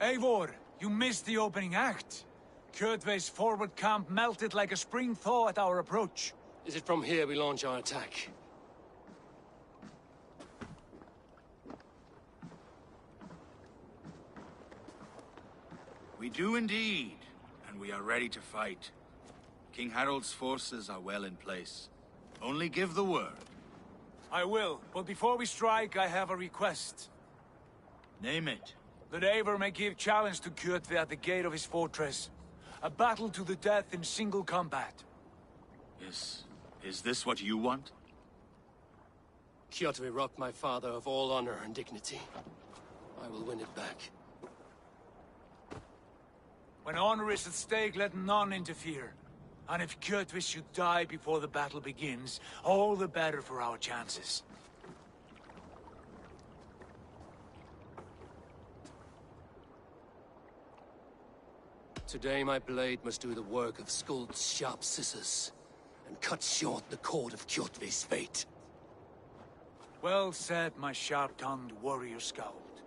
Eivor, you missed the opening act. Kjotve's forward camp melted like a spring thaw at our approach. Is it from here we launch our attack? We do indeed, and we are ready to fight. King Harald's forces are well in place. Only give the word. I will, but before we strike, I have a request. Name it. That Eivor may give challenge to Kjotve at the gate of his fortress. A battle to the death in single combat. Is this what you want? Kjotve robbed my father of all honor and dignity. I will win it back. When honor is at stake, let none interfere. And if Kjotve should die before the battle begins, all the better for our chances. Today my blade must do the work of Skuld's sharp scissors, and cut short the cord of Kjotve's fate. Well said, my sharp-tongued warrior Skald.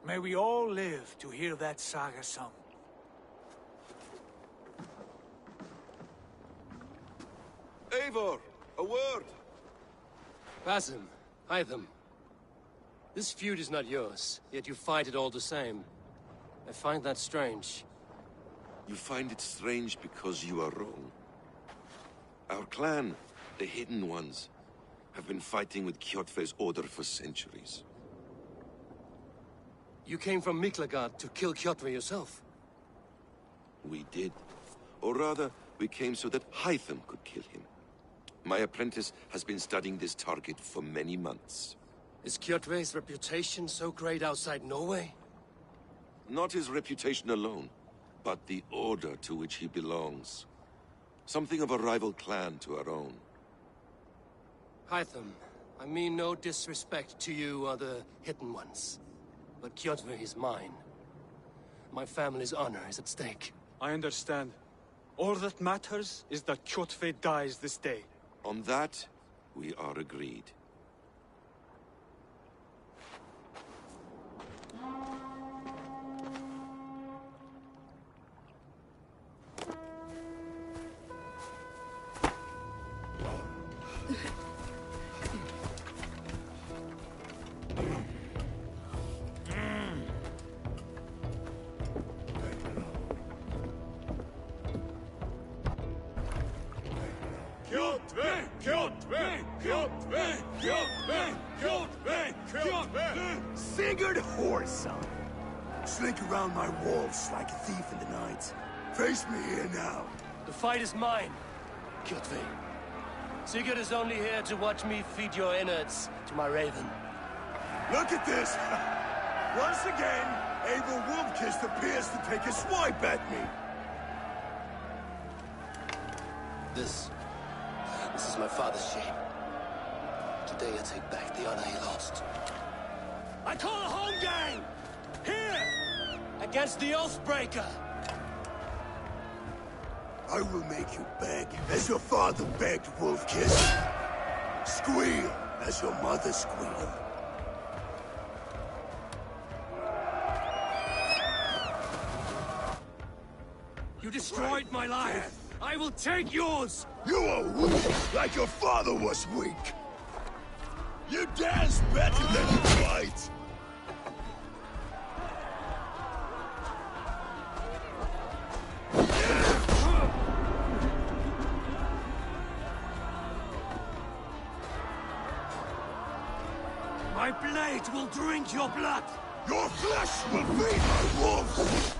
May we all live to hear that saga sung. Eivor, a word! Basim, Hytham. This feud is not yours, yet you fight it all the same. I find that strange. You find it strange because you are wrong. Our clan, the Hidden Ones, have been fighting with Kjotve's order for centuries. You came from Miklagard to kill Kjotve yourself? We did. Or rather, we came so that Hytham could kill him. My apprentice has been studying this target for many months. Is Kjotve's reputation so great outside Norway? Not his reputation alone, but the order to which he belongs. Something of a rival clan to our own. Hytham, I mean no disrespect to you or the Hidden Ones, but Kjotve is mine. My family's honor is at stake. I understand. All that matters is that Kjotve dies this day. On that, we are agreed. Sigurd Whoreson! Slink around my walls like a thief in the night. Face me here now. The fight is mine, Kjotve. Sigurd is only here to watch me feed your innards to my raven. Look at this! Once again, Abel Wolfkiss appears to take a swipe at me. This is my father's shame. Today I take back the honor he lost. I call a home game! Here! Against the Oathbreaker! I will make you beg, as your father begged, Wolfkiss. Squeal, as your mother squealed. You destroyed my life! I will take yours! You are weak, like your father was weak! You dance better than you fight! My blade will drink your blood! Your flesh will feed my wolves!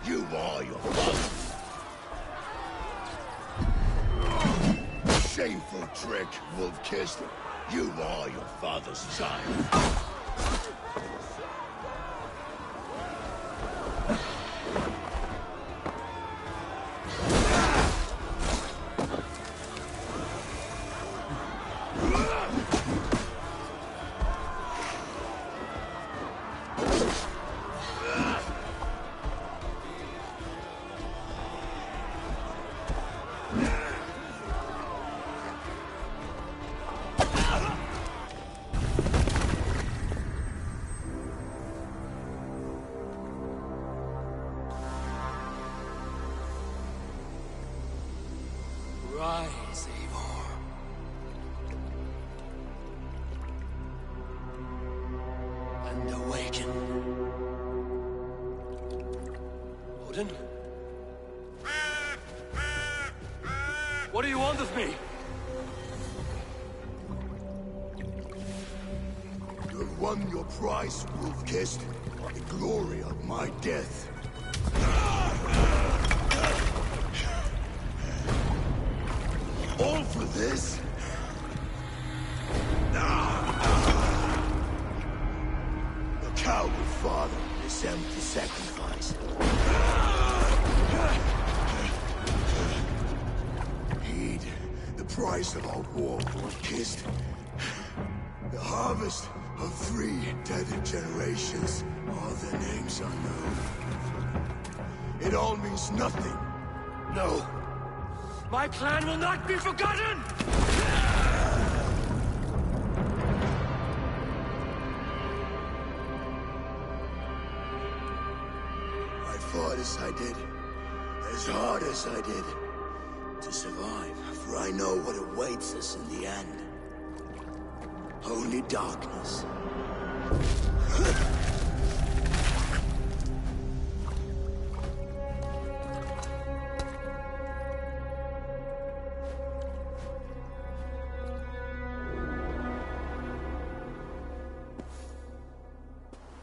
You are your father. Shameful trick, wolf-kissed. You are your father's child. Rise, Eivor. And awaken. Odin? What do you want of me? You have won your prize, wolf-kissed. The glory of my death. All for this? A coward father, this empty sacrifice. Heed the price of our war, wolf-kissed. The harvest of 3 tethered generations. All their names unknown. It all means nothing. No. My plan will not be forgotten! I fought as I did, as hard as I did, to survive, for I know what awaits us in the end. Only darkness.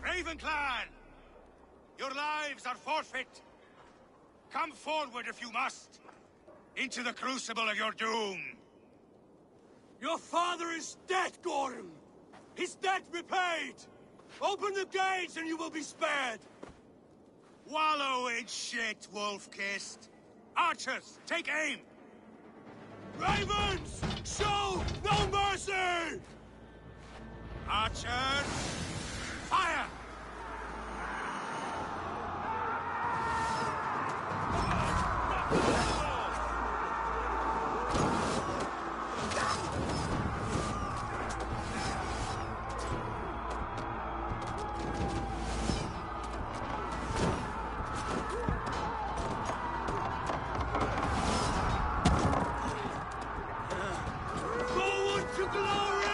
Raven Clan! Your lives are forfeit! Come forward if you must! Into the crucible of your doom! Your father is dead, Gordon! His debt repaid! Open the gates and you will be spared! Wallow in shit, wolf-kissed! Archers, take aim! Ravens! Show no mercy! Archers, fire! Forward to glory!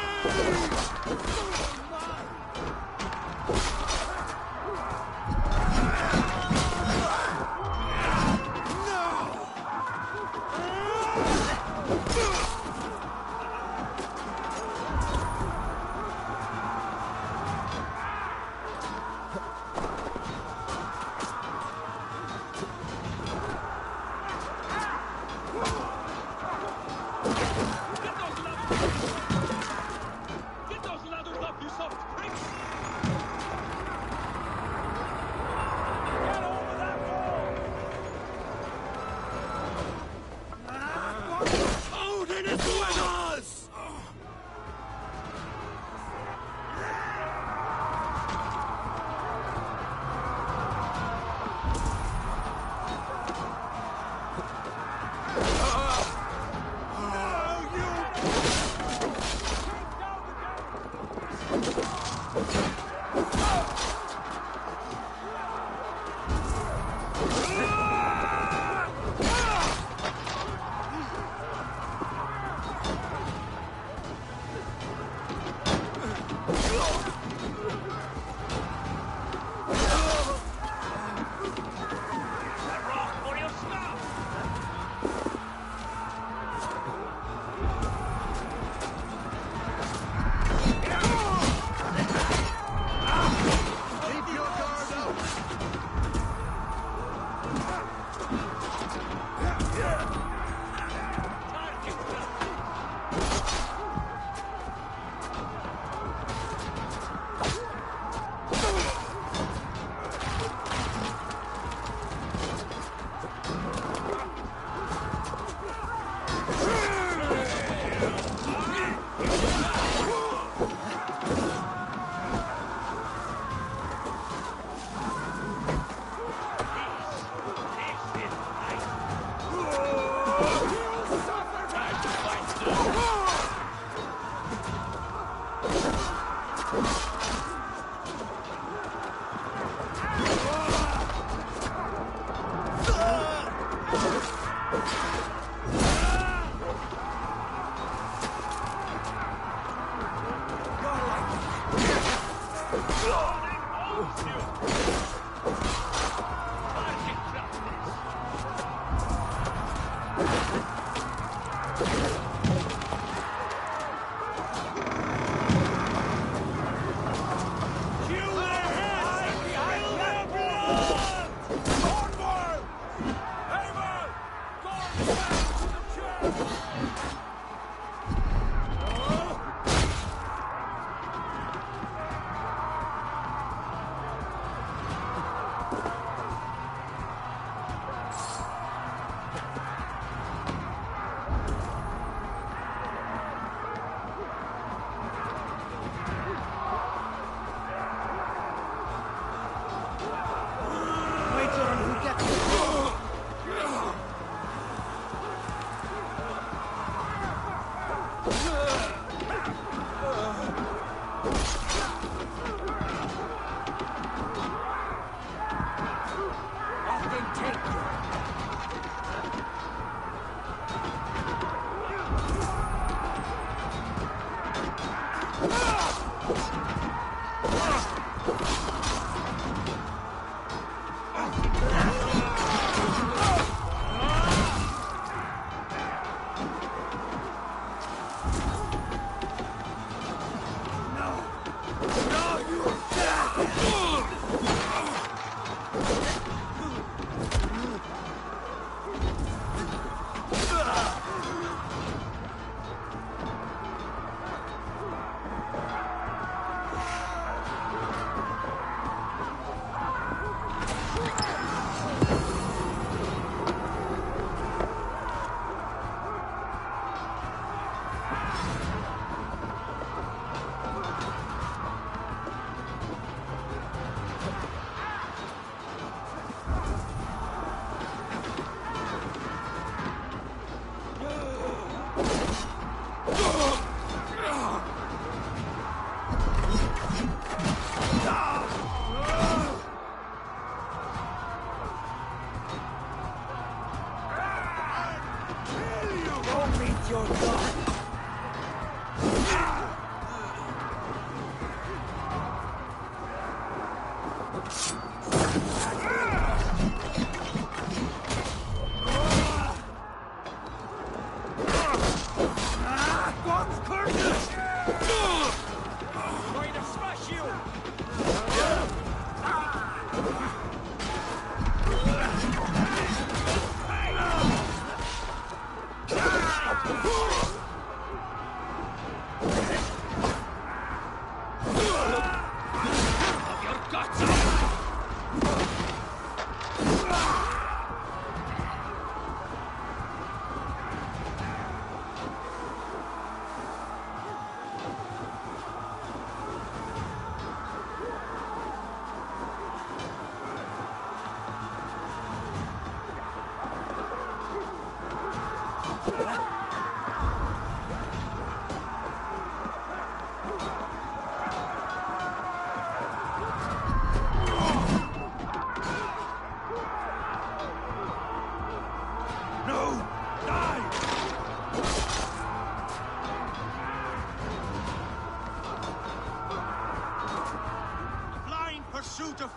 Get those ladders up, you soft pricks! Get over that wall! Odin is with us!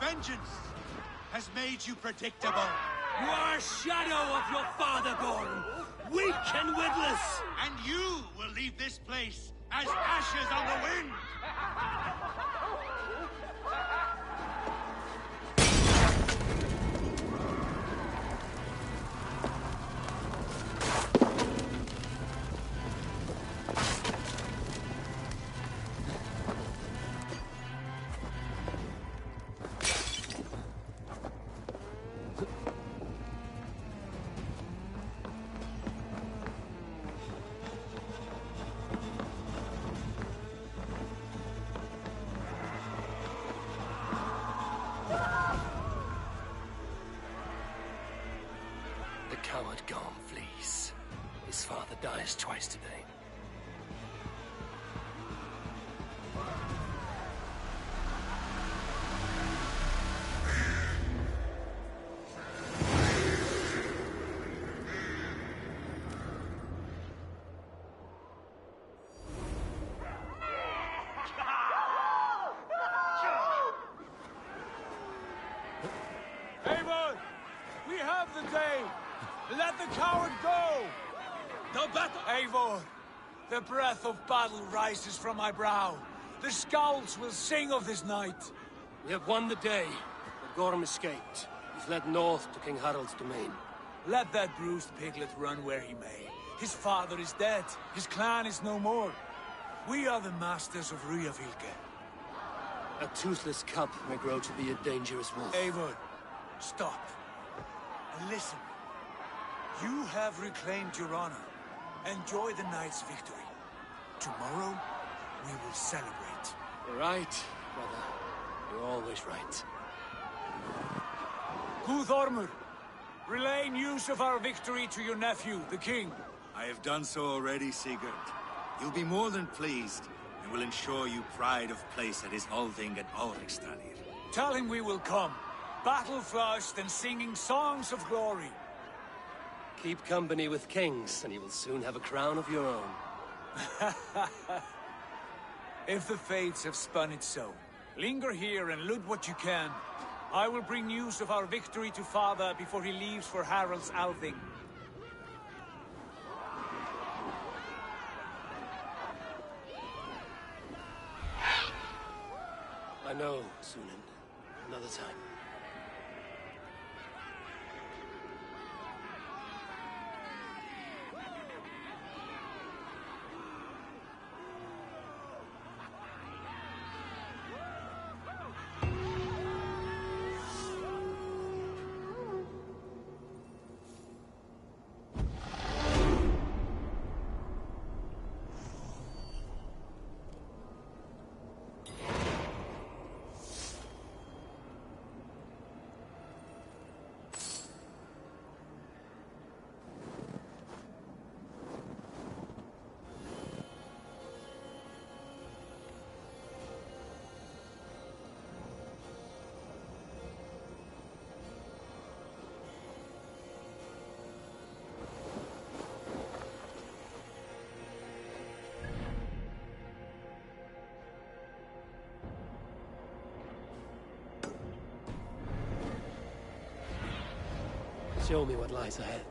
Vengeance has made you predictable. You are a shadow of your father, Gordon. Weak and witless. And you will leave this place as ashes on the wind. Coward Gorm flees. His father dies twice today. Eivor! We have the day! Let the coward go! The battle! Eivor, the breath of battle rises from my brow. The scouts will sing of this night. We have won the day, but Gorm escaped. He's led north to King Harald's domain. Let that bruised piglet run where he may. His father is dead. His clan is no more. We are the masters of Ryjavilke. A toothless cub may grow to be a dangerous wolf. Eivor, stop. And listen. You have reclaimed your honor. Enjoy the night's victory. Tomorrow, we will celebrate. You're right, brother. You're always right. Guthormur, relay news of our victory to your nephew, the king. I have done so already, Sigurd. He'll be more than pleased, and will ensure you pride of place at his Althing at Ulrichstadir. Tell him we will come, battle-flushed and singing songs of glory. Keep company with kings, and you will soon have a crown of your own. If the fates have spun it so, linger here and loot what you can. I will bring news of our victory to Father before he leaves for Harald's Althing. I know, Sunan. Another time. Show me what lies ahead.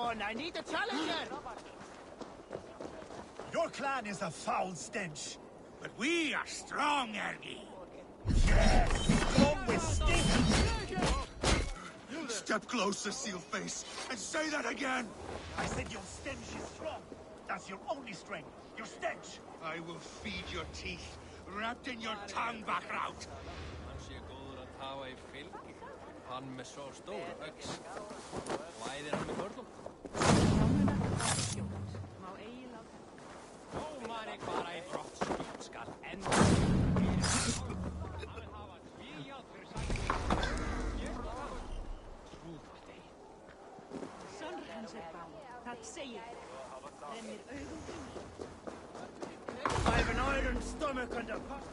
on, I need a challenger! Your clan is a foul stench. But we are strong, Ergi. Strong with stink. Step closer, Sealface, and say that again! I said your stench is strong. That's your only strength. Your stench. I will feed your teeth, wrapped in your tongue back out. Hann sé góður að tafa í fylgi. Hann með svo stóra öx. Væðir hann með körlum. Dómari bara í brottskýt skal enda. Hann hafa tvíjátt fyrir sætning. Ég vil hafa trúða þig. Sonur hans bá. Það segir. Rennir augum þín. I've an iron stomach and a pot.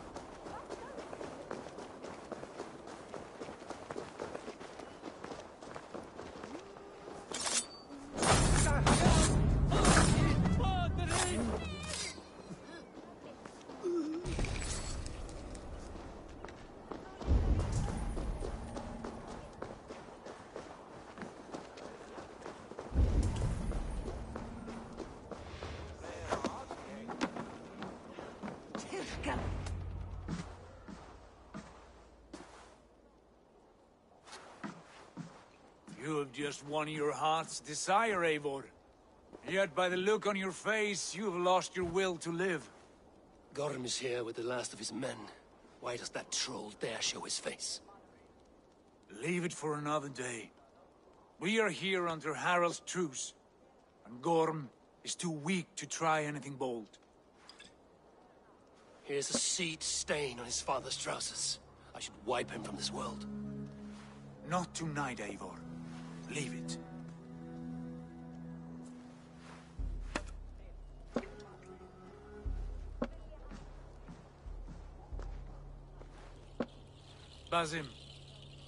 You have just won your heart's desire, Eivor. Yet by the look on your face, you have lost your will to live. Gorm is here with the last of his men. Why does that troll dare show his face? Leave it for another day. We are here under Harald's truce, and Gorm is too weak to try anything bold. Here's a seed stain on his father's trousers. I should wipe him from this world. Not tonight, Eivor. Leave it. Basim,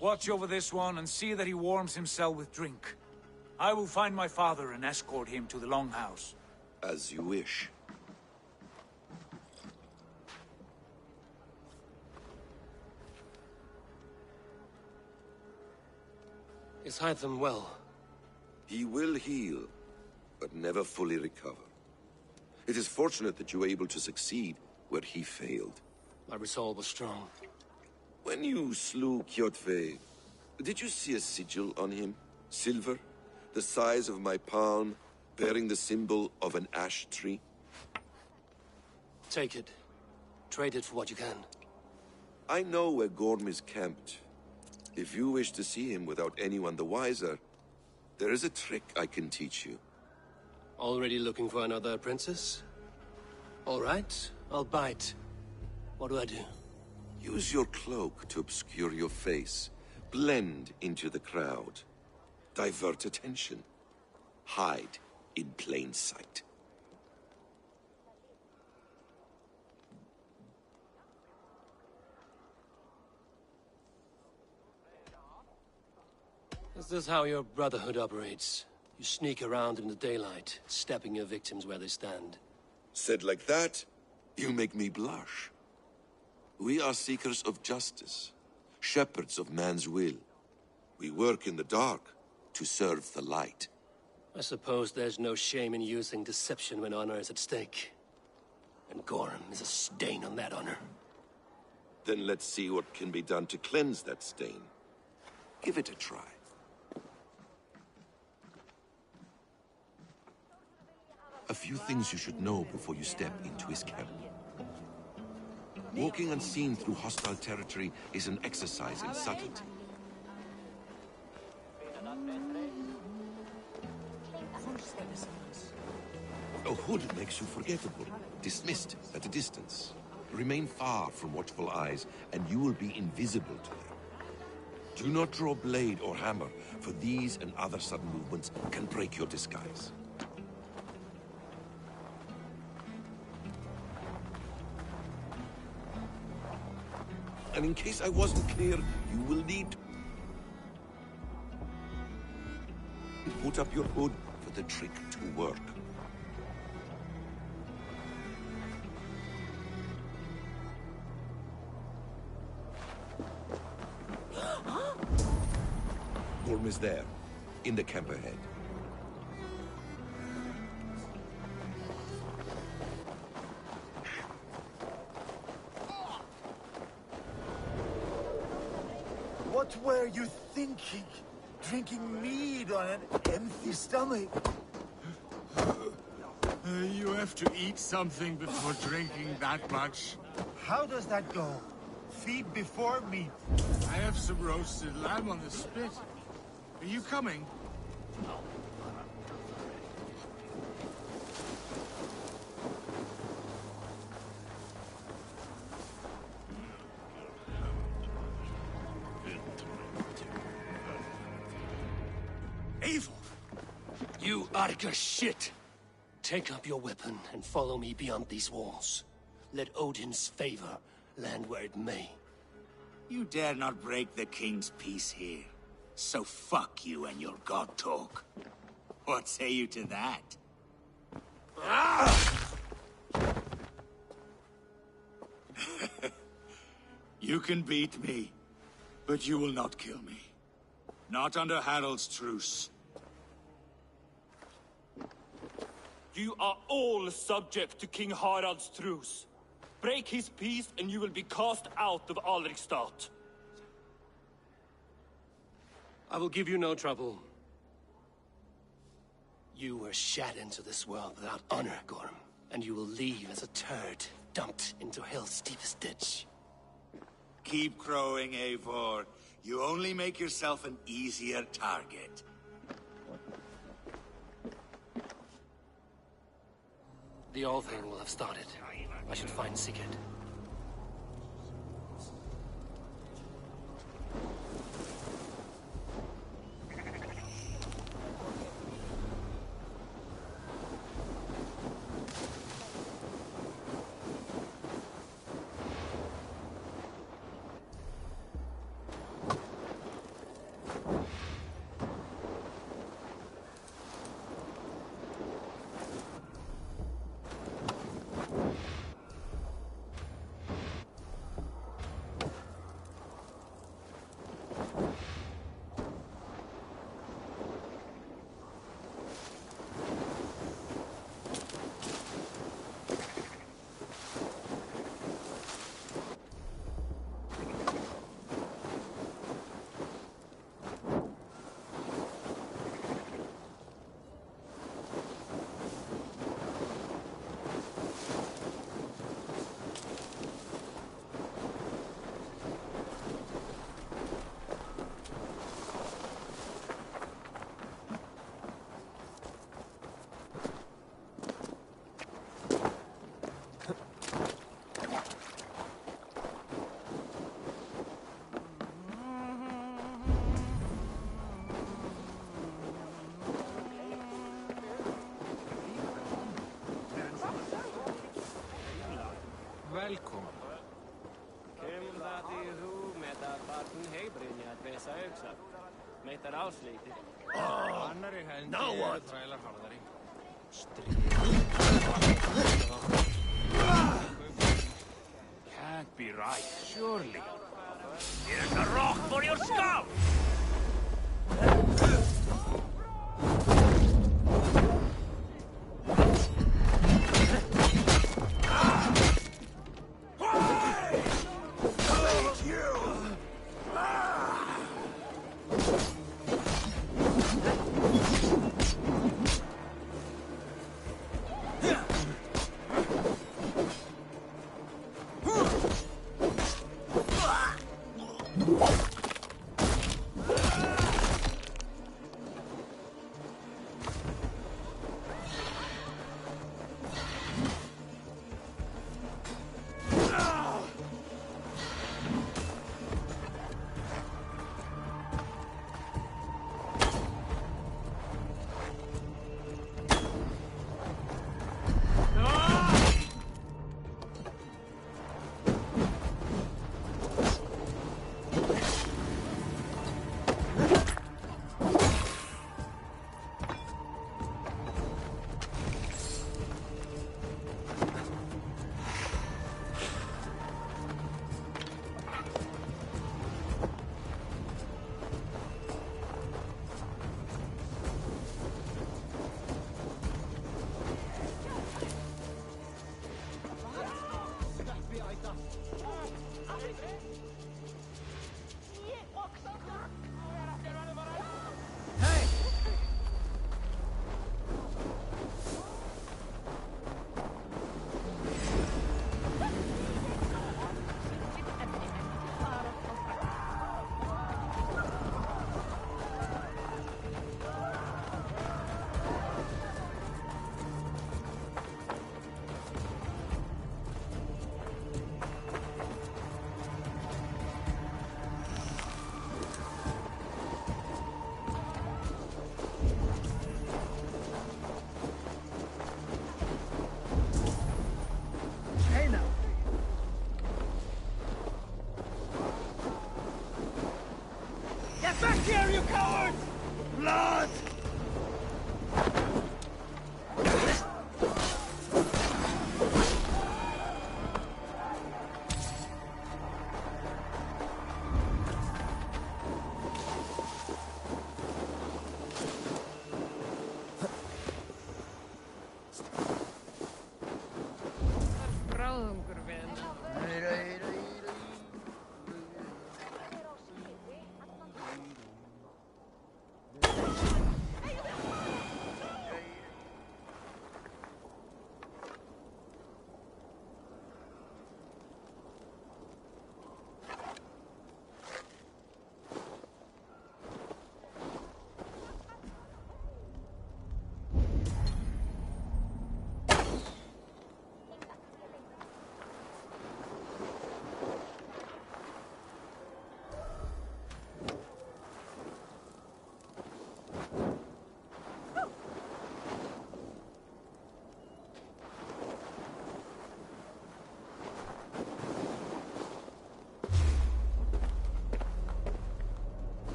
watch over this one and see that he warms himself with drink. I will find my father and escort him to the Longhouse. As you wish. Is Hytham well? He will heal, but never fully recover. It is fortunate that you were able to succeed where he failed. My resolve was strong. When you slew Kjotve, did you see a sigil on him? Silver, the size of my palm, bearing the symbol of an ash tree? Take it. Trade it for what you can. I know where Gorm is camped. If you wish to see him without anyone the wiser, there is a trick I can teach you. Already looking for another princess? All right, I'll bite. What do I do? Use your cloak to obscure your face. Blend into the crowd. Divert attention. Hide in plain sight. Is this how your Brotherhood operates? You sneak around in the daylight, stepping your victims where they stand. Said like that, you make me blush. We are seekers of justice, shepherds of man's will. We work in the dark to serve the light. I suppose there's no shame in using deception when honor is at stake. And Gorm is a stain on that honor. Then let's see what can be done to cleanse that stain. Give it a try. A few things you should know before you step into his camp. Walking unseen through hostile territory is an exercise in subtlety. A hood makes you forgettable, dismissed at a distance. Remain far from watchful eyes, and you will be invisible to them. Do not draw blade or hammer, for these and other sudden movements can break your disguise. And in case I wasn't clear, you will need to put up your hood for the trick to work. Gorm is there, in the camp ahead. What were you thinking? Drinking mead on an empty stomach? You have to eat something before drinking that much. How does that go? Feed before meat. I have some roasted lamb on the spit. Are you coming? Evil! You Arga shit! Take up your weapon and follow me beyond these walls. Let Odin's favor land where it may. You dare not break the king's peace here. So fuck you and your god talk. What say you to that? You can beat me, but you will not kill me. Not under Harald's truce. You are all subject to King Harald's truce. Break his peace and you will be cast out of Alrikstad. I will give you no trouble. You were shat into this world without honor, Gorm, and you will leave as a turd dumped into hell's deepest ditch. Keep crowing, Eivor. You only make yourself an easier target. The All Thing will have started. I should find Sigurd. Välkommen. Kyllä tuu meitä varten heibriniat vesa yksä. Meitä rausliiti. Annari hän Now what? trailer haldari. Can't be right, surely. Here's a rock for your skull!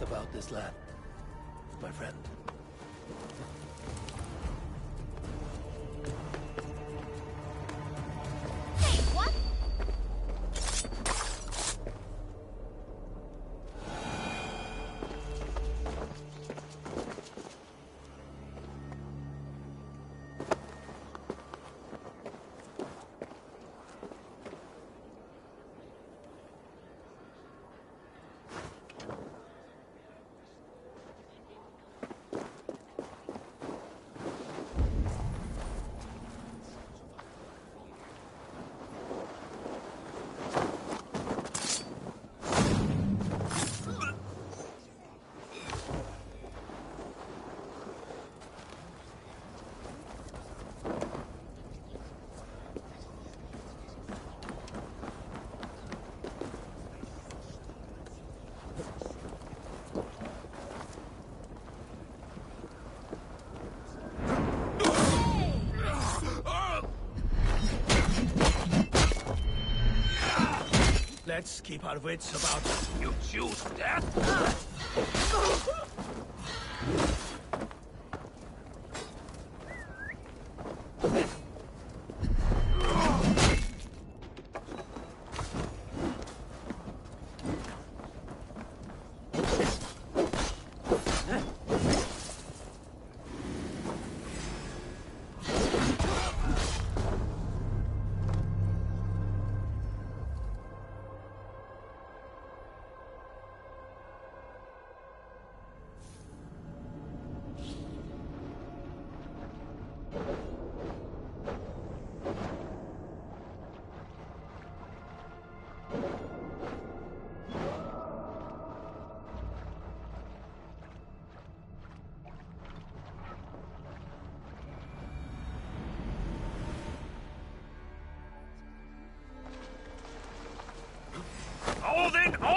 About this land, my friend. What? Let's keep our wits about us. You choose death?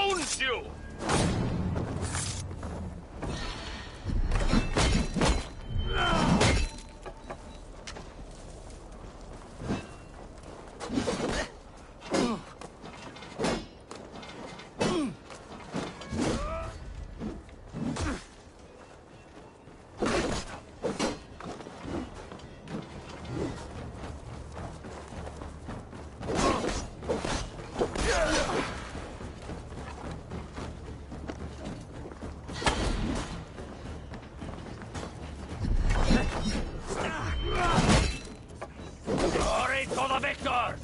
owns you! Glory to the victors!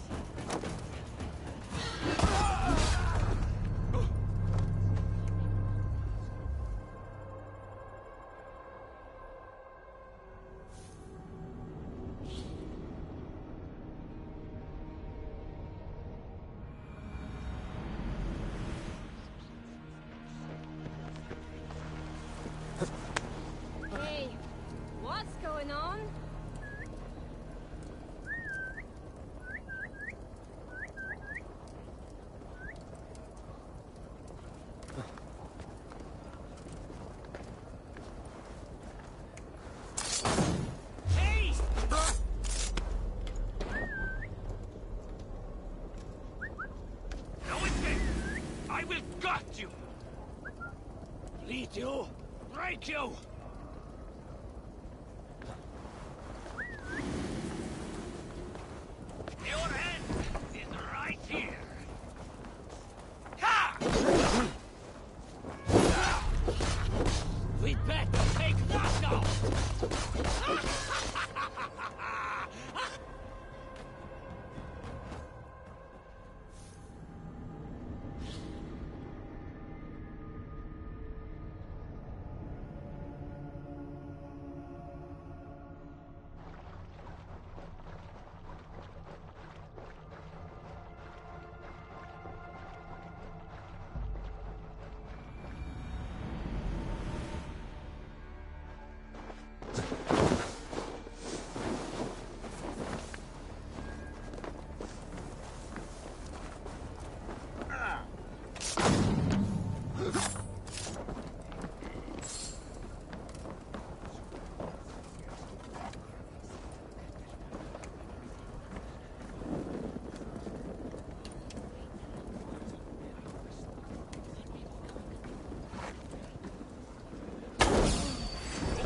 Hey, what's going on? Hey! No escape! I will gut you! Bleed you! Break you! Your end is right here! Ha! We'd better take that now!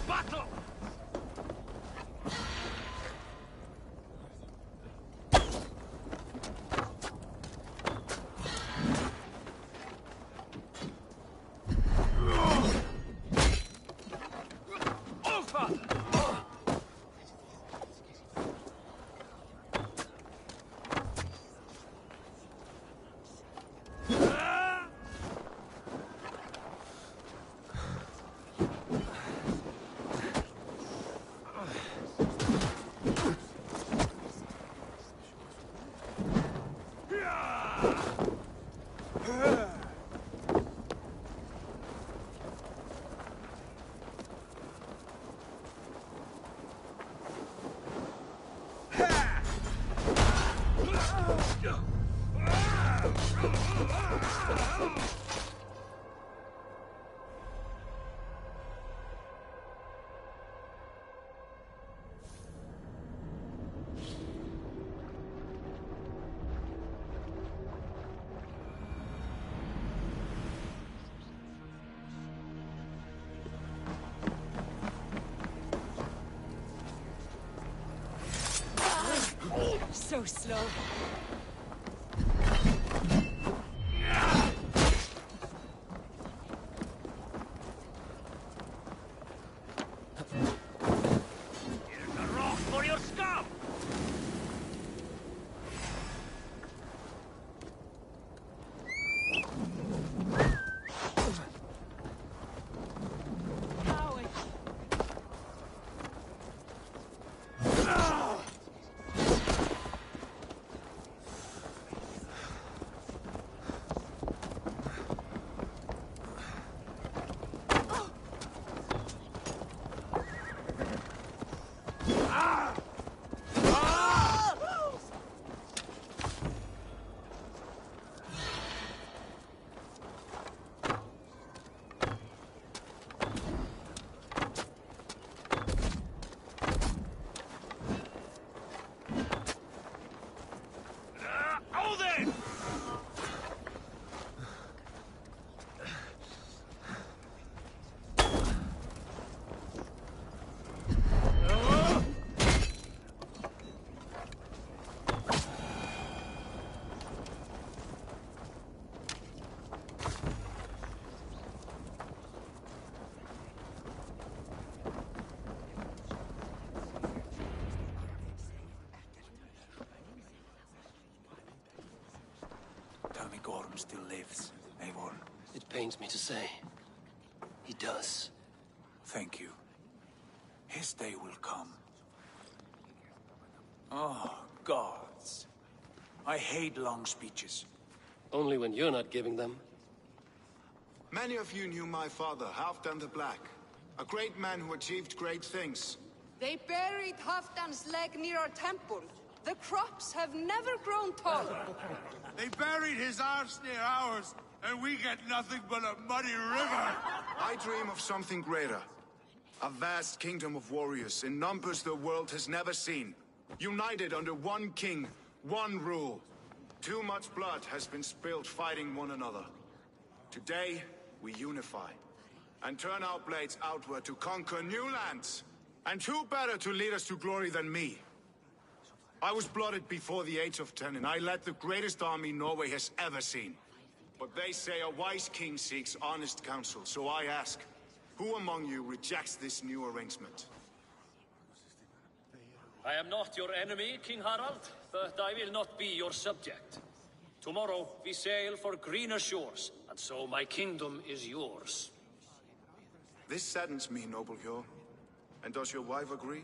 Battle! So slow. Here's a rock for your scalp! Coward. Gorm still lives, Eivor. It pains me to say. He does. Thank you. His day will come. Oh, gods. I hate long speeches. Only when you're not giving them. Many of you knew my father, Halfdan the Black. A great man who achieved great things. They buried Halfdan's leg near our temple. The crops have never grown taller. They buried his arse near ours, and we get nothing but a muddy river. I dream of something greater. A vast kingdom of warriors in numbers the world has never seen. United under one king, one rule. Too much blood has been spilled fighting one another. Today, we unify. And turn our blades outward to conquer new lands. And who better to lead us to glory than me? I was blooded before the age of 10, and I led the greatest army Norway has ever seen. But they say a wise king seeks honest counsel, so I ask, who among you rejects this new arrangement? I am not your enemy, King Harald, but I will not be your subject. Tomorrow we sail for greener shores, and so my kingdom is yours. This saddens me, noble Hjor. And does your wife agree?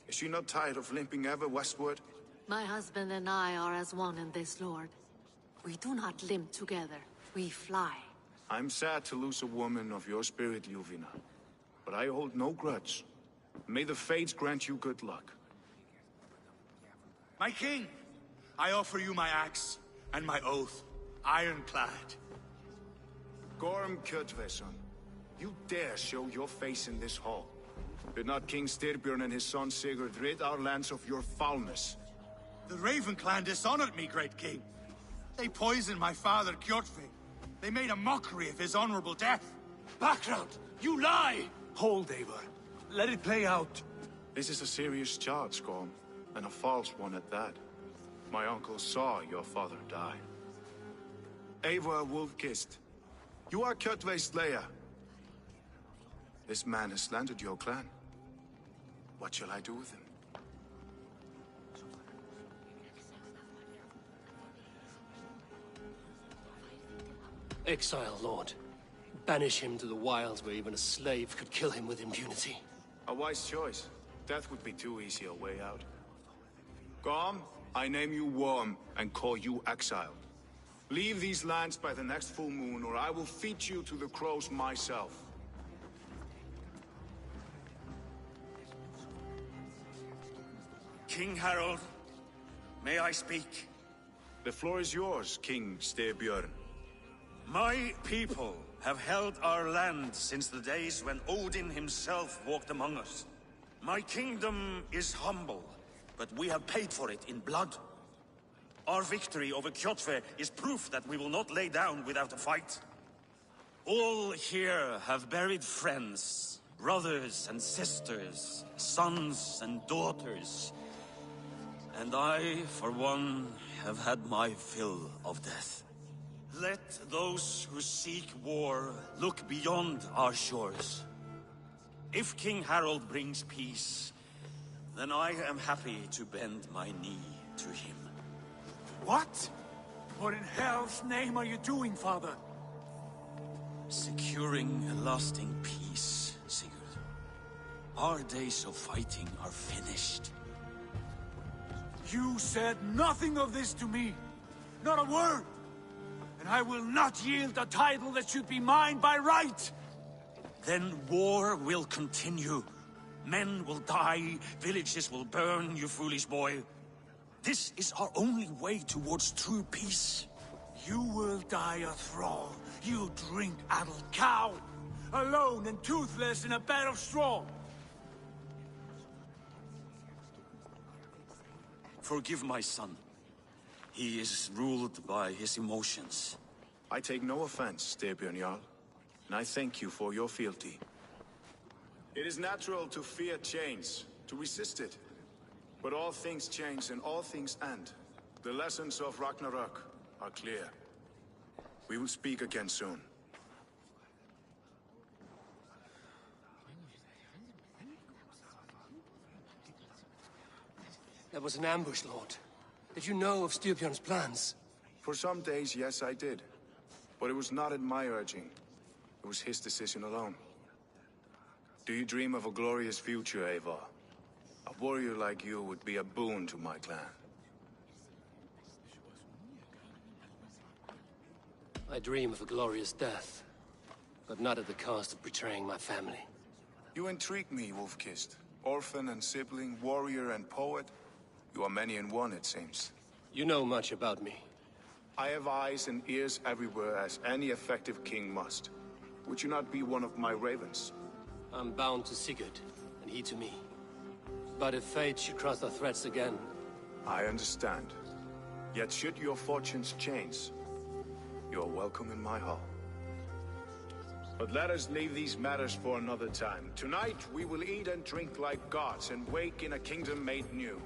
Is she not tired of limping ever westward? My husband and I are as one in this, Lord. We do not limp together. We fly. I'm sad to lose a woman of your spirit, Yuvina. But I hold no grudge. May the fates grant you good luck. My king, I offer you my axe and my oath, ironclad. Gorm Kjotveson, you dare show your face in this hall. Did not King Styrbjörn and his son Sigurd rid our lands of your foulness? The Raven clan dishonored me, great king. They poisoned my father, Kjotve. They made a mockery of his honorable death. Background! You lie! Hold, Eivor. Let it play out. This is a serious charge, Gorm, and a false one at that. My uncle saw your father die. Eivor Wolf-Kissed, you are Kjotve's slayer. This man has slandered your clan. What shall I do with him? Exile, Lord. Banish him to the wilds where even a slave could kill him with impunity. A wise choice. Death would be too easy a way out. Gorm, I name you Worm and call you exiled. Leave these lands by the next full moon, or I will feed you to the crows myself. King Harold, may I speak? The floor is yours, King Styrbjörn. My people have held our land since the days when Odin himself walked among us. My kingdom is humble, but we have paid for it in blood. Our victory over Kjotve is proof that we will not lay down without a fight. All here have buried friends, brothers and sisters, sons and daughters. And I, for one, have had my fill of death. Let those who seek war look beyond our shores. If King Harold brings peace, then I am happy to bend my knee to him. What? What in hell's name are you doing, father? Securing a lasting peace, Sigurd. Our days of fighting are finished. You said nothing of this to me. Not a word. And I will not yield a title that should be mine by right. Then war will continue. Men will die, villages will burn, you foolish boy. This is our only way towards true peace. You will die a thrall. You drink-addled cow. Alone and toothless in a bed of straw. Forgive my son. He is ruled by his emotions. I take no offense, Styrbjörn Jarl, and I thank you for your fealty. It is natural to fear change, to resist it. But all things change and all things end. The lessons of Ragnarok are clear. We will speak again soon. That was an ambush, Lord. Did you know of Styrbjörn's plans? For some days, yes, I did. But it was not at my urging. It was his decision alone. Do you dream of a glorious future, Eivor? A warrior like you would be a boon to my clan. I dream of a glorious death, but not at the cost of betraying my family. You intrigue me, Wolf-Kissed. Orphan and sibling, warrior and poet. You are many in one, it seems. You know much about me. I have eyes and ears everywhere, as any effective king must. Would you not be one of my ravens? I'm bound to Sigurd, and he to me. But if fate should cross our threads again... I understand. Yet should your fortunes change, you're welcome in my hall. But let us leave these matters for another time. Tonight, we will eat and drink like gods and wake in a kingdom made new.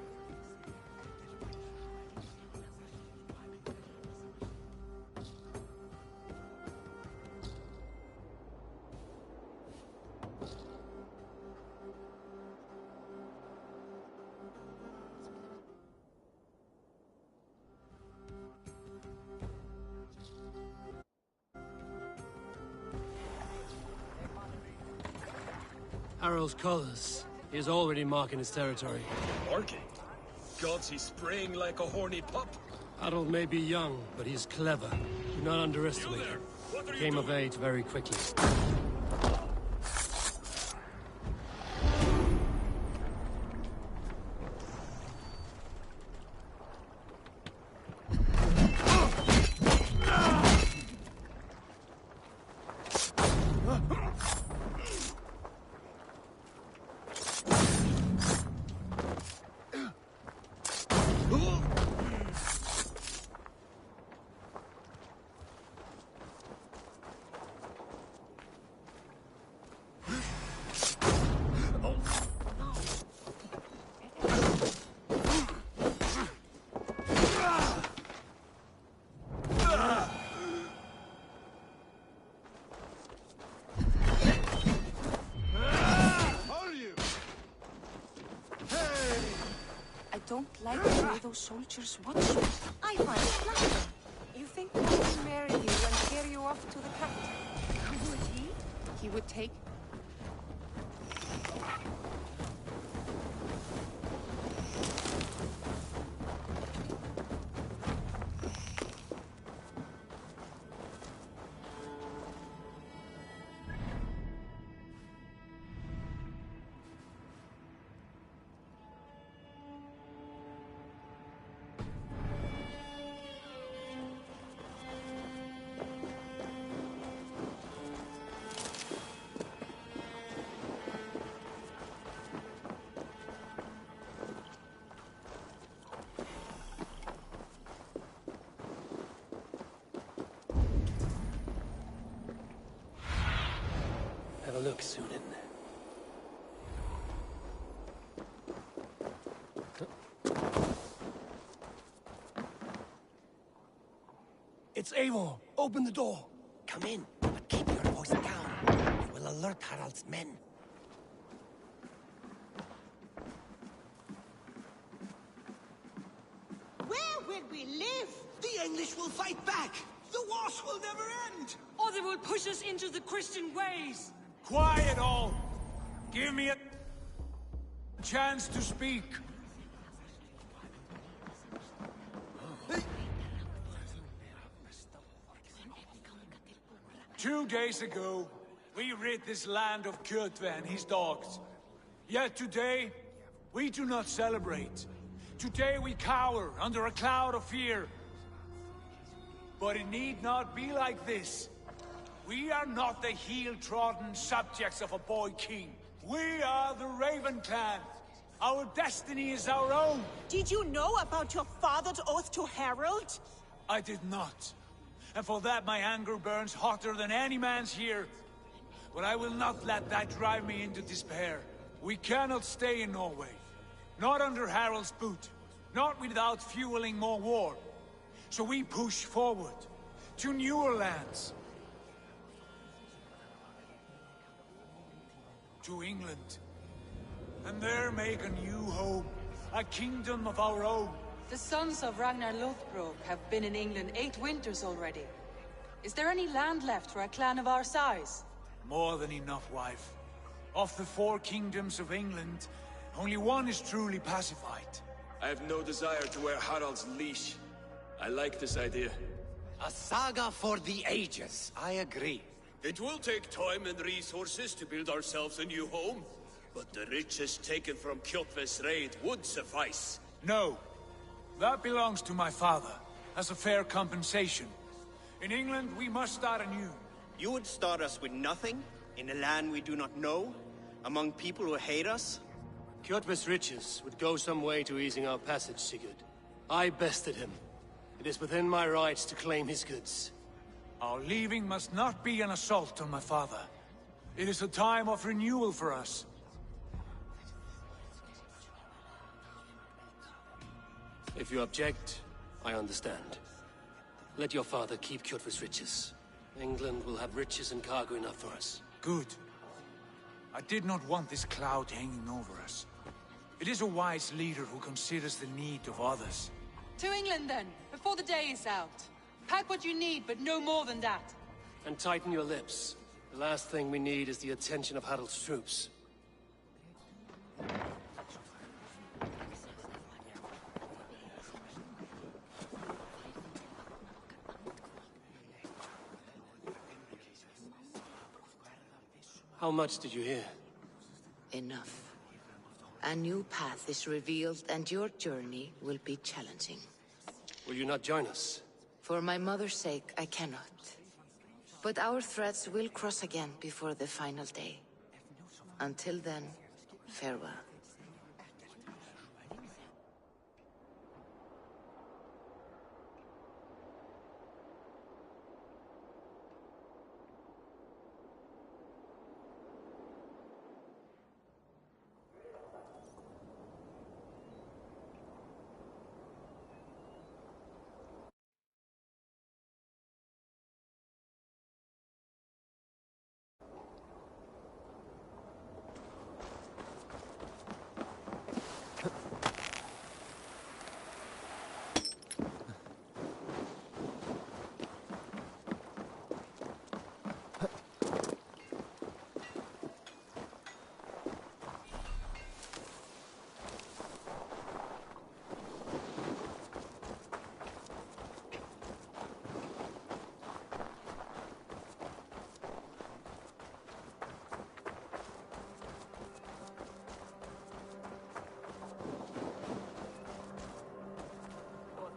Harald's colors. He is already marking his territory. Marking? Gods, he's spraying like a horny pup. Harald may be young, but he's clever. Do not underestimate him. He came of age very quickly. I don't like the way those soldiers watch you. I find it flattering. You think I would marry you and carry you off to the capital? Would he? He would take... Have a look, Sunan. It's Eivor. Open the door. Come in, but keep your voice down. It will alert Harald's men. Where will we live? The English will fight back! The wars will never end! Or they will push us into the Christian ways! Quiet all! Give me a chance to speak. 2 days ago, we rid this land of Kjotve and his dogs. Yet today, we do not celebrate. Today we cower under a cloud of fear. But it need not be like this. We are not the heel-trodden subjects of a boy king. We are the Raven clan. Our destiny is our own. Did you know about your father's oath to Harald? I did not. And for that my anger burns hotter than any man's here. But I will not let that drive me into despair. We cannot stay in Norway. Not under Harald's boot. Not without fueling more war. So we push forward to newer lands. To England. And there make a new home. A kingdom of our own. The sons of Ragnar Lothbrok have been in England 8 winters already. Is there any land left for a clan of our size? More than enough, wife. Of the 4 kingdoms of England, only one is truly pacified. I have no desire to wear Harald's leash. I like this idea. A saga for the ages, I agree. It will take time and resources to build ourselves a new home, but the riches taken from Kjotve's raid would suffice. No. That belongs to my father, as a fair compensation. In England, we must start anew. You would start us with nothing? In a land we do not know? Among people who hate us? Kjotve's riches would go some way to easing our passage, Sigurd. I bested him. It is within my rights to claim his goods. Our leaving must not be an assault on my father. It is a time of renewal for us. If you object, I understand. Let your father keep Kjotve's riches. England will have riches and cargo enough for us. Good. I did not want this cloud hanging over us. It is a wise leader who considers the need of others. To England, then, before the day is out. Pack what you need, but no more than that. And tighten your lips. The last thing we need is the attention of Harald's troops. How much did you hear? Enough. A new path is revealed, and your journey will be challenging. Will you not join us? For my mother's sake, I cannot. But our threads will cross again before the final day. Until then, farewell.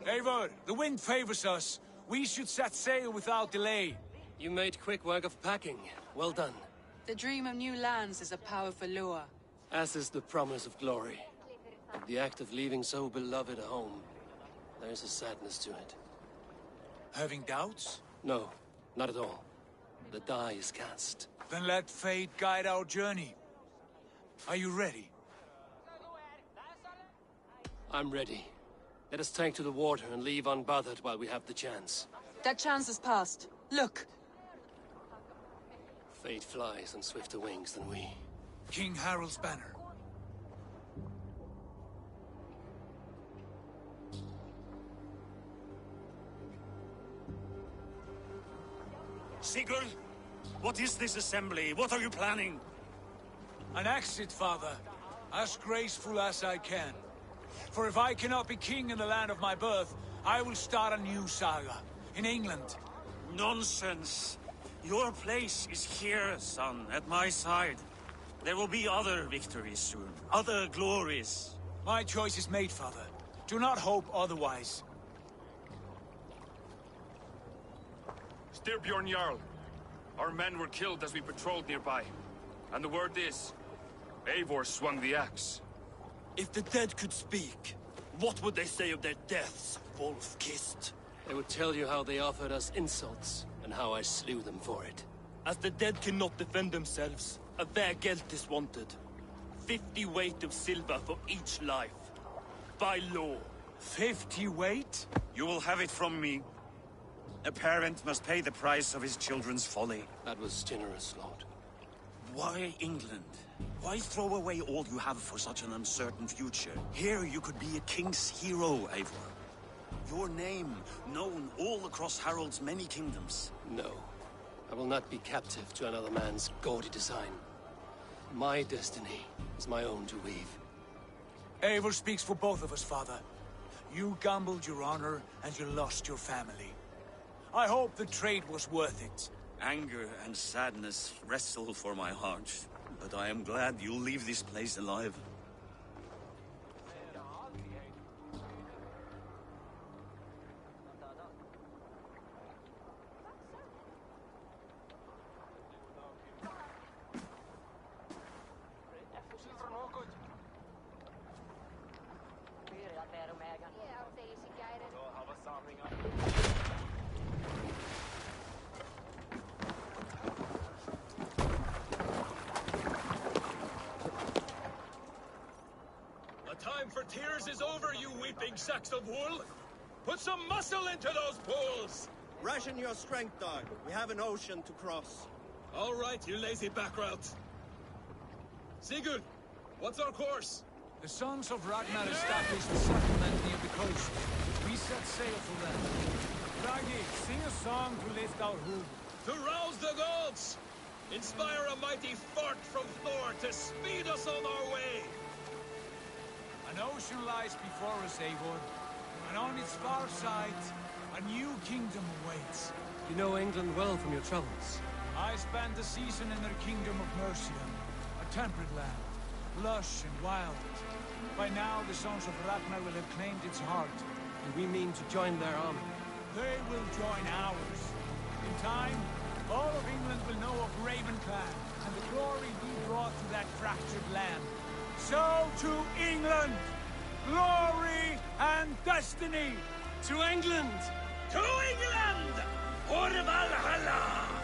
Eivor, the wind favors us. We should set sail without delay. You made quick work of packing. Well done. The dream of new lands is a powerful lure. As is the promise of glory. The act of leaving so beloved a home. There's a sadness to it. Having doubts? No, not at all. The die is cast. Then let fate guide our journey. Are you ready? I'm ready. Let us take to the water and leave unbothered while we have the chance. That chance has passed. Look! Fate flies on swifter wings than we. King Harald's banner. Sigurd, what is this assembly? What are you planning? An exit, father. As graceful as I can. For if I cannot be king in the land of my birth, I will start a new saga. In England. Nonsense. Your place is here, son, at my side. There will be other victories soon. Other glories. My choice is made, father. Do not hope otherwise. Styrbjorn Jarl. Our men were killed as we patrolled nearby. And the word is, Eivor swung the axe. If the dead could speak, what would they say of their deaths, wolf-kissed? They would tell you how they offered us insults, and how I slew them for it. As the dead cannot defend themselves, a vergelt is wanted. 50 weight of silver for each life. By law. 50 weight? You will have it from me. A parent must pay the price of his children's folly. That was generous, Lord. Why England? Why throw away all you have for such an uncertain future? Here you could be a king's hero, Eivor. your name known all across Harold's many kingdoms. No. I will not be captive to another man's gaudy design. My destiny is my own to weave. Eivor speaks for both of us, father. You gambled your honor, and you lost your family. I hope the trade was worth it. Anger and sadness wrestle for my heart, but I am glad you'll leave this place alive. Time for tears is over, you weeping sacks of wool! Put some muscle into those pools! Ration your strength, dog. We have an ocean to cross. All right, you lazy backrout. Sigurd, what's our course? The Sons of Ragnar established a settlement near the coast. We set sail for them. Raggi, sing a song to lift our hoof. To rouse the gods! Inspire a mighty fart from Thor to speed us on our way! An ocean lies before us, Eivor, and on its far side, a new kingdom awaits. You know England well from your travels. I spent a season in their kingdom of Mercia, a temperate land, lush and wild. By now, the Sons of Ragnar will have claimed its heart. And we mean to join their army. They will join ours. In time, all of England will know of Ravenclan, and the glory we brought to that fractured land. So to England! Glory and destiny! To England! To England! For Valhalla!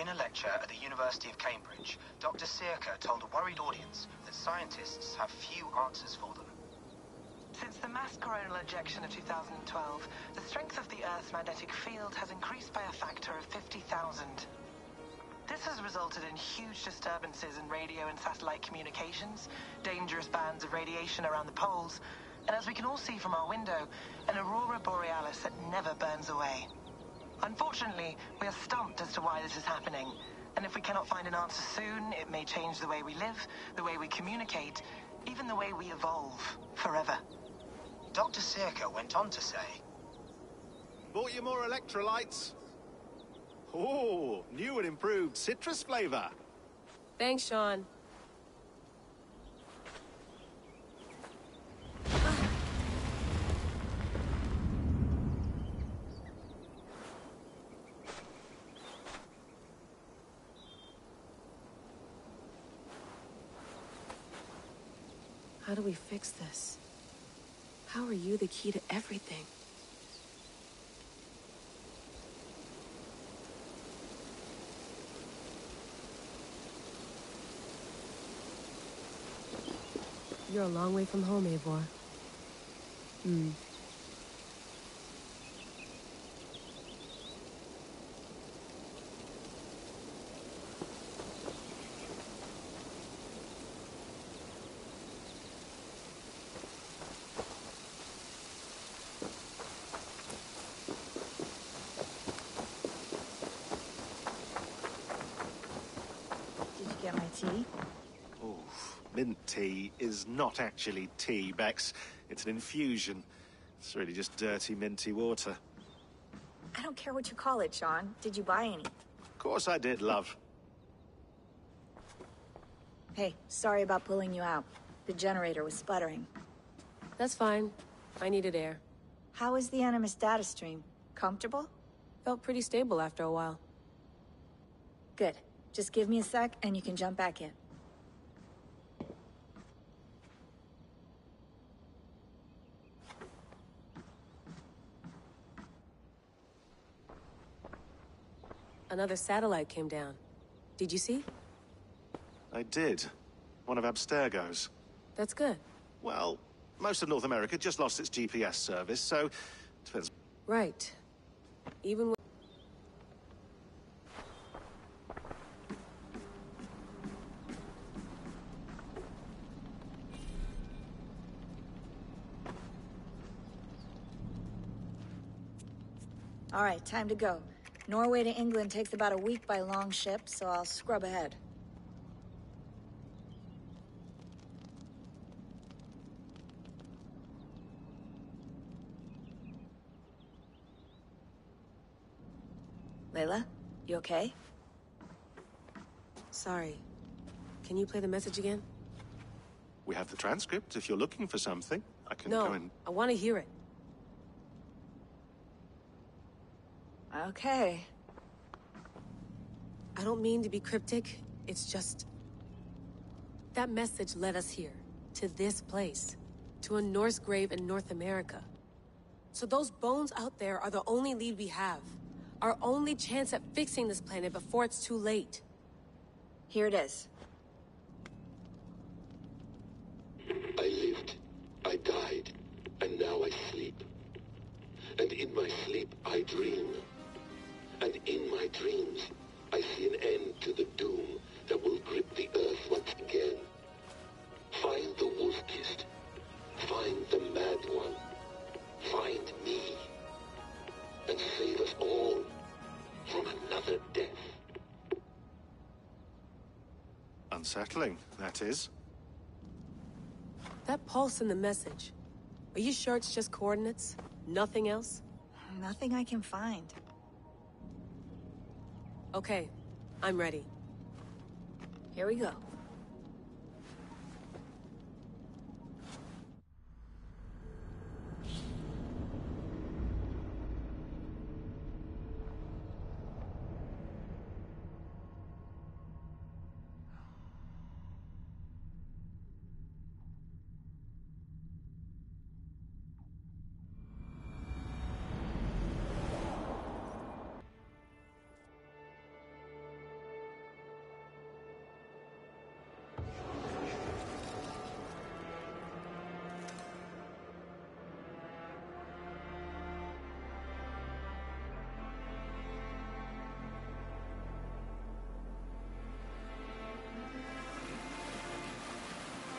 In a lecture at the University of Cambridge, Dr. Searca told a worried audience that scientists have few answers for them. Since the mass coronal ejection of 2012, the strength of the Earth's magnetic field has increased by a factor of 50,000. This has resulted in huge disturbances in radio and satellite communications, dangerous bands of radiation around the poles, and as we can all see from our window, an aurora borealis that never burns away. Unfortunately, we are stumped as to why this is happening, and if we cannot find an answer soon, it may change the way we live, the way we communicate, even the way we evolve, forever. Dr. Searca went on to say, Bought you more electrolytes? Oh, new and improved citrus flavor. Thanks, Sean. How do we fix this? How are you the key to everything? You're a long way from home, Eivor. tea? Oh, mint tea is not actually tea, Bex. It's an infusion. It's really just dirty, minty water. I don't care what you call it, Sean. Did you buy any? Of course I did, love. Hey, sorry about pulling you out. The generator was sputtering. That's fine. I needed air. How is the Animus data stream? Comfortable? Felt pretty stable after a while. Good. Just give me a sec and you can jump back in. Another satellite came down. Did you see? I did. One of Abstergo's. That's good. Well, most of North America just lost its GPS service, so... depends. Right. Even with... All right, time to go. Norway to England takes about a week by long ship, so I'll scrub ahead. Layla, you okay? Sorry. Can you play the message again? We have the transcript. If you're looking for something, I can go and... No, I want to hear it. Okay. I don't mean to be cryptic. It's just... that message led us here. To this place. To a Norse grave in North America. So those bones out there are the only lead we have. Our only chance at fixing this planet before it's too late. Here it is. I lived, I died, and now I sleep. And in my sleep I dream. And in my dreams I see an end to the doom that will grip the earth once again. Find the wolf-kissed. Find the mad one. Find me. And save us all from another death. Unsettling, that is. That pulse in the message. Are you sure it's just coordinates? Nothing else? Nothing I can find. Okay, I'm ready. Here we go.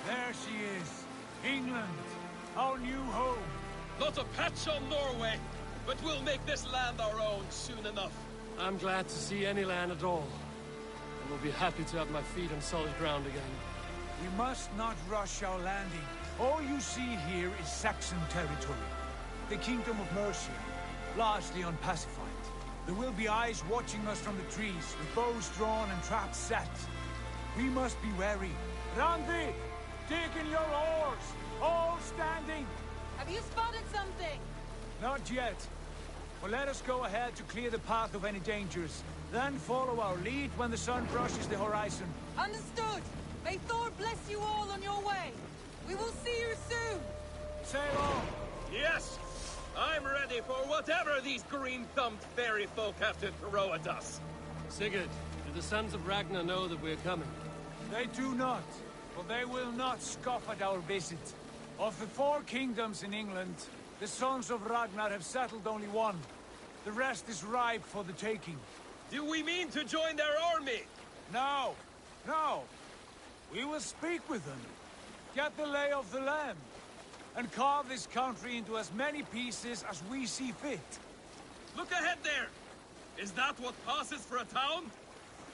There she is. England, our new home. Not a patch on Norway, but we'll make this land our own soon enough. I'm glad to see any land at all. I will be happy to have my feet on solid ground again. We must not rush our landing. All you see here is Saxon territory. The Kingdom of Mercia, largely unpacified. There will be eyes watching us from the trees, with bows drawn and traps set. We must be wary. Randi! Dig in your oars! All standing! Have you spotted something? Not yet. But let us go ahead to clear the path of any dangers. Then follow our lead when the sun brushes the horizon. Understood! May Thor bless you all on your way! We will see you soon! Sail on! Yes! I'm ready for whatever these green-thumbed fairy folk have to throw at us. Sigurd, do the sons of Ragnar know that we're coming? They do not. But they will not scoff at our visit. Of the 4 kingdoms in England, the sons of Ragnar have settled only one. The rest is ripe for the taking. Do we mean to join their army? No. No. We will speak with them. Get the lay of the land. And carve this country into as many pieces as we see fit. Look ahead there! Is that what passes for a town?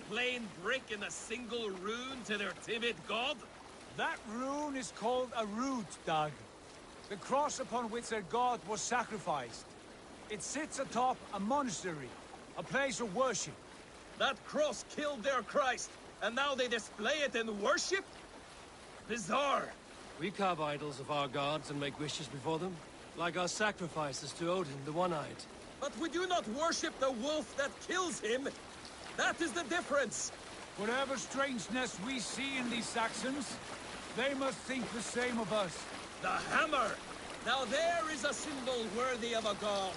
plain brick in a single rune to their timid god? That rune is called a root, Doug. The cross upon which their god was sacrificed. It sits atop a monastery, a place of worship. That cross killed their Christ, and now they display it in worship? Bizarre. We carve idols of our gods and make wishes before them, like our sacrifices to Odin, the One-Eyed. But we do not worship the wolf that kills him. That is the difference. Whatever strangeness we see in these Saxons, they must think the same of us. The hammer! Now there is a symbol worthy of a god.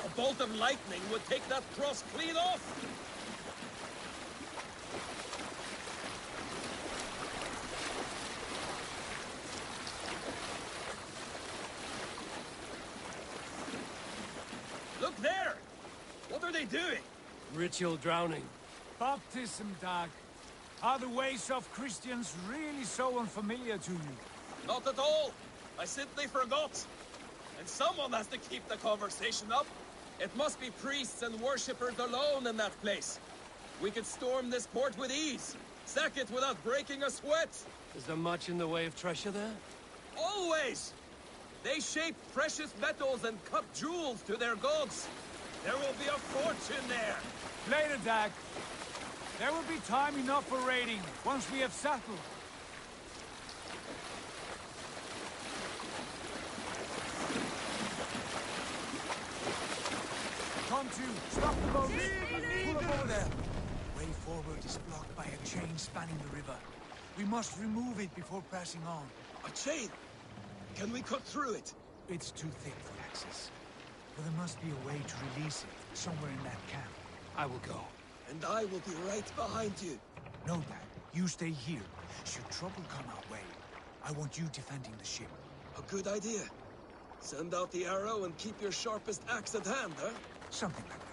A bolt of lightning would take that cross clean off. Look there! What are they doing? Ritual drowning. Baptism, Doug. Are the ways of Christians really so unfamiliar to you? Not at all. I simply forgot. And someone has to keep the conversation up. It must be priests and worshippers alone in that place. We could storm this port with ease. Sack it without breaking a sweat. Is there much in the way of treasure there? Always! They shape precious metals and cut jewels to their gods. There will be a fortune there. Later, Doug. There will be time enough for raiding, once we have settled. Come to, stop the boat! Pull up over there! Way forward is blocked by a chain spanning the river. We must remove it before pressing on. A chain? Can we cut through it? It's too thick for access. But there must be a way to release it, somewhere in that camp. I will go. And I will be right behind you. No, Dad. You stay here. Should trouble come our way, I want you defending the ship. A good idea. Send out the arrow and keep your sharpest axe at hand, huh? Something like that.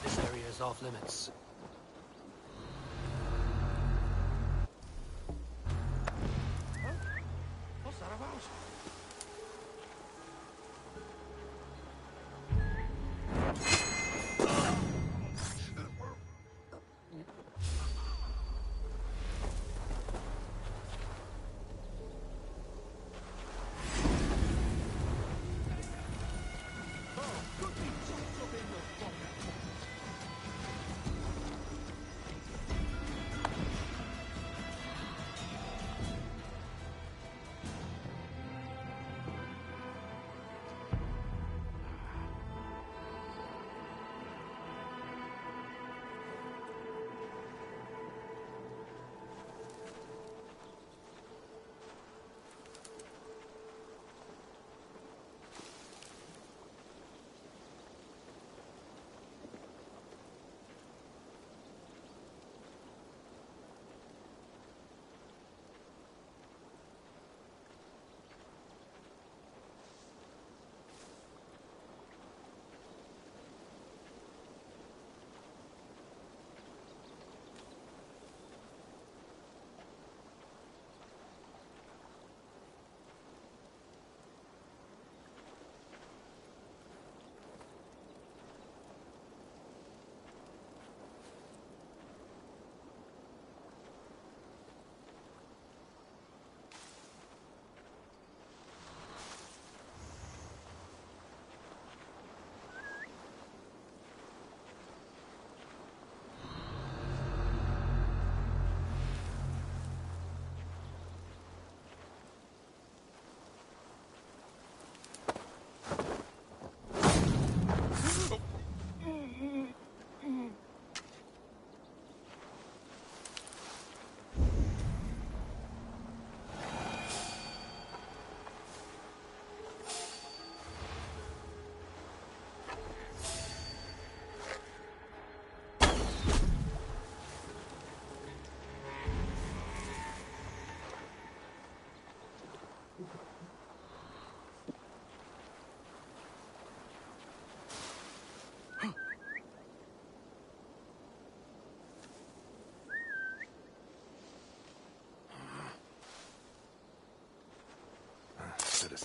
This area is off limits. What's that about?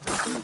understand.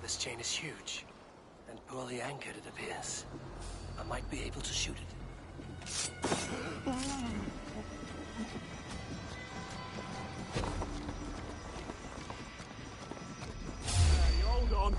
This chain is huge, and poorly anchored it appears. I might be able to shoot it. Hey, hold on.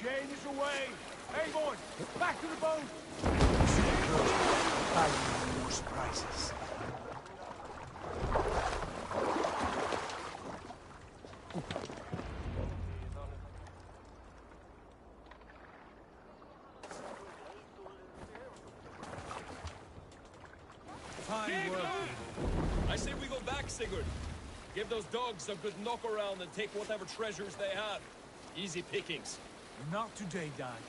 Jane is away! Avon, back to the boat! Value more surprises. Fine work. I say we go back, Sigurd. Give those dogs a good knock around and take whatever treasures they have. Easy pickings. Not today, Dad.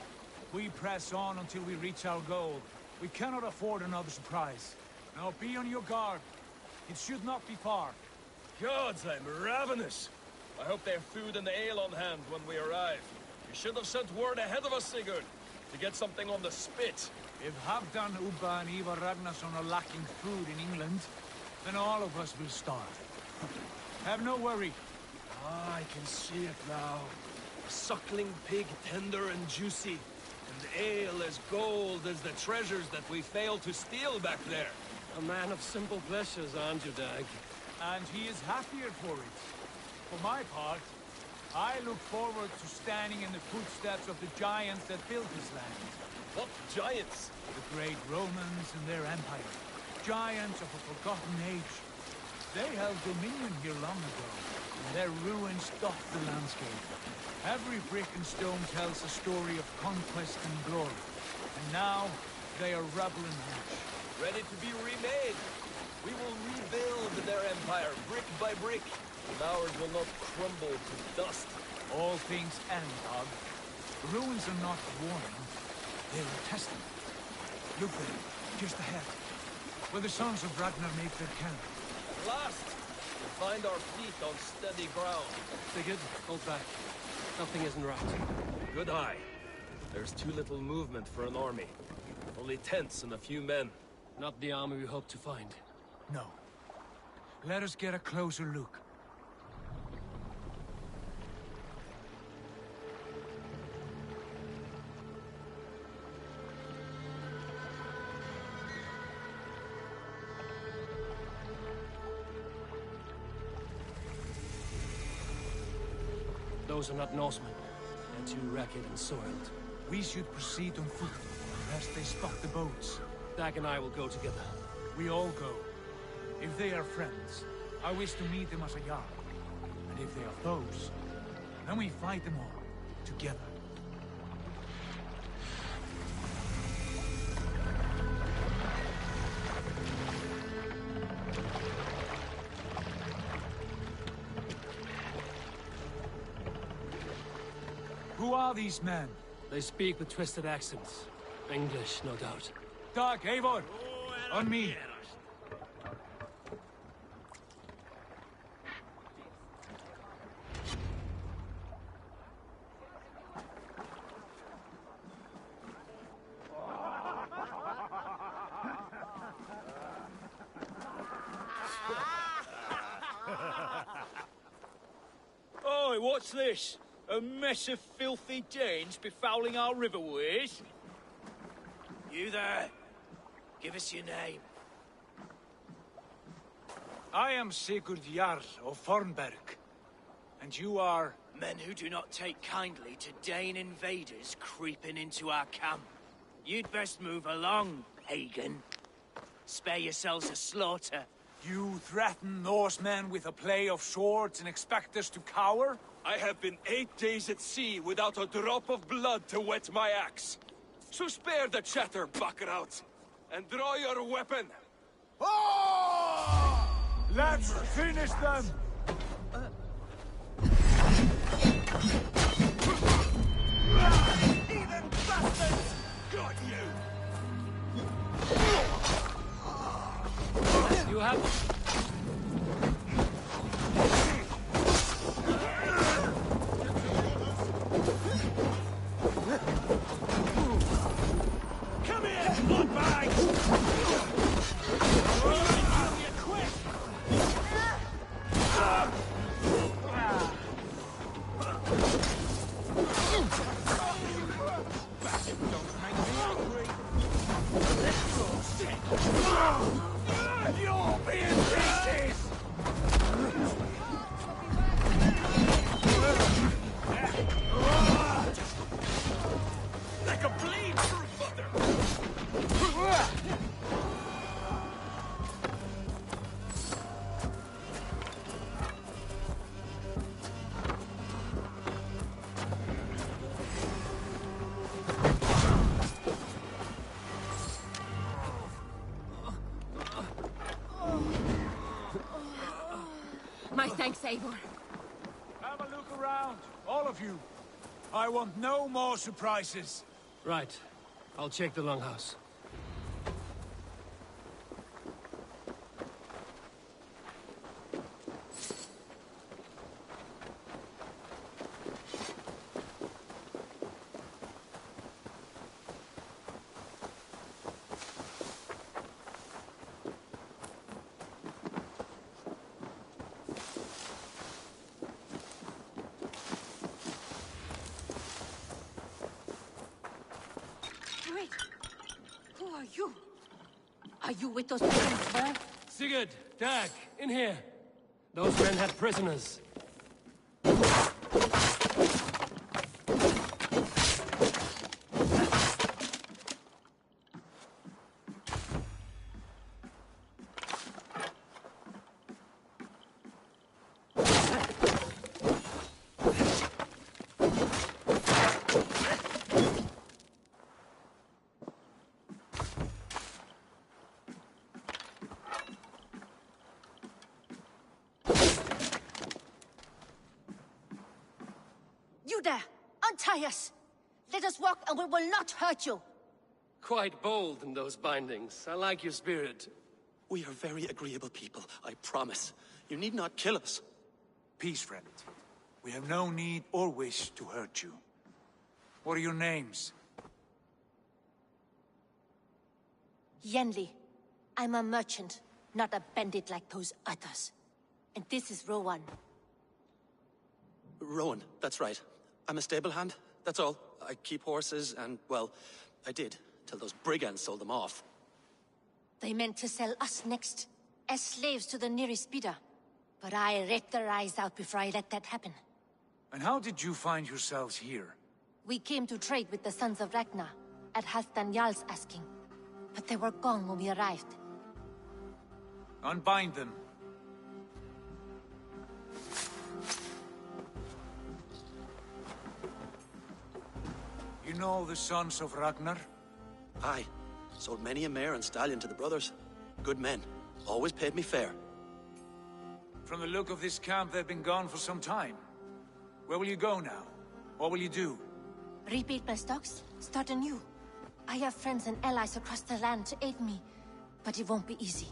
We press on until we reach our goal. We cannot afford another surprise. Now be on your guard. It should not be far. Gods, I'm ravenous. I hope they have food and ale on hand when we arrive. You should have sent word ahead of us, Sigurd, to get something on the spit. If Halfdan, Ubba, and Ivar Ragnarsson are lacking food in England, then all of us will starve. Have no worry. Ah, I can see it now. A suckling pig, tender and juicy. And ale as gold as the treasures that we failed to steal back there. A man of simple pleasures, aren't you, Dag? And he is happier for it. For my part, I look forward to standing in the footsteps of the giants that built this land. What giants? The great Romans and their empire. Giants of a forgotten age. They held dominion here long ago, and their ruins dot the landscape. Every brick and stone tells a story of conquest and glory. And now, they are rubble and ash. Ready to be remade. We will rebuild their empire, brick by brick. And ours will not crumble to dust. All things end, Dog. The ruins are not a warning. They are a testament. Look there, just ahead. Where the sons of Ragnar make their camp. At last, we find our feet on steady ground. Sigurd, hold back. Something isn't right. Good eye. There's too little movement for an army. Only tents and a few men. Not the army we hope to find. No. Let us get a closer look. Those are not Norsemen. They're too ragged and soiled. We should proceed on foot, lest they stop the boats. Dag and I will go together. We all go. If they are friends, I wish to meet them as a Jarl. And if they are foes, then we fight them all, together. Who are these men? They speak with twisted accents. English, no doubt. Dag, Eivor! On me! Oi, what's this? A mess of filthy Danes befouling our riverways? You there! Give us your name. I am Sigurd Jarl of Fornberg. And you are... Men who do not take kindly to Dane invaders creeping into our camp. You'd best move along, pagan. Spare yourselves a slaughter. You threaten Norsemen with a play of swords and expect us to cower? I have been 8 days at sea without a drop of blood to wet my axe. So spare the chatter, buckerout, and draw your weapon. Let's finish them! Heathen bastards! Got you! You have... Come here, bloodbags! You'll be in pieces! Like a bleed through butter! My thanks, Eivor. Have a look around, all of you. I want no more surprises. Right. I'll check the longhouse. Wait! Who are you? Are you with those peasants, man? Sigurd, Dag, in here. Those men had prisoners. You there! Untie us! Let us walk and we will not hurt you! Quite bold in those bindings. I like your spirit. We are very agreeable people, I promise. You need not kill us. Peace, friend. We have no need or wish to hurt you. What are your names? Yenli. I'm a merchant, not a bandit like those others. And this is Rowan. Rowan, that's right. I'm a stable hand, that's all. I keep horses and, well, I did, till those brigands sold them off. They meant to sell us next, as slaves to the nearest bidder. But I ripped their eyes out before I let that happen. And how did you find yourselves here? We came to trade with the Sons of Ragnar, at Halfdan Jarl's asking. But they were gone when we arrived. Unbind them. You know the Sons of Ragnar? Aye. Sold many a mare and stallion to the brothers. Good men. Always paid me fair. From the look of this camp, they've been gone for some time. Where will you go now? What will you do? Rebuild my stocks, start anew. I have friends and allies across the land to aid me, but it won't be easy.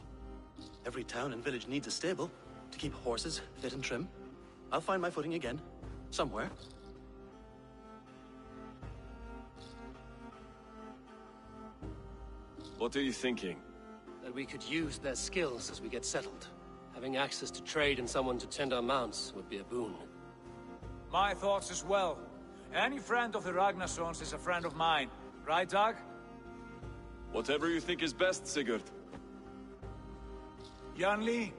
Every town and village needs a stable to keep horses fit and trim. I'll find my footing again, somewhere. What are you thinking? That we could use their skills as we get settled. Having access to trade and someone to tend our mounts would be a boon. My thoughts as well. Any friend of the Ragnarsons is a friend of mine. Right, Dag? Whatever you think is best, Sigurd. Janli,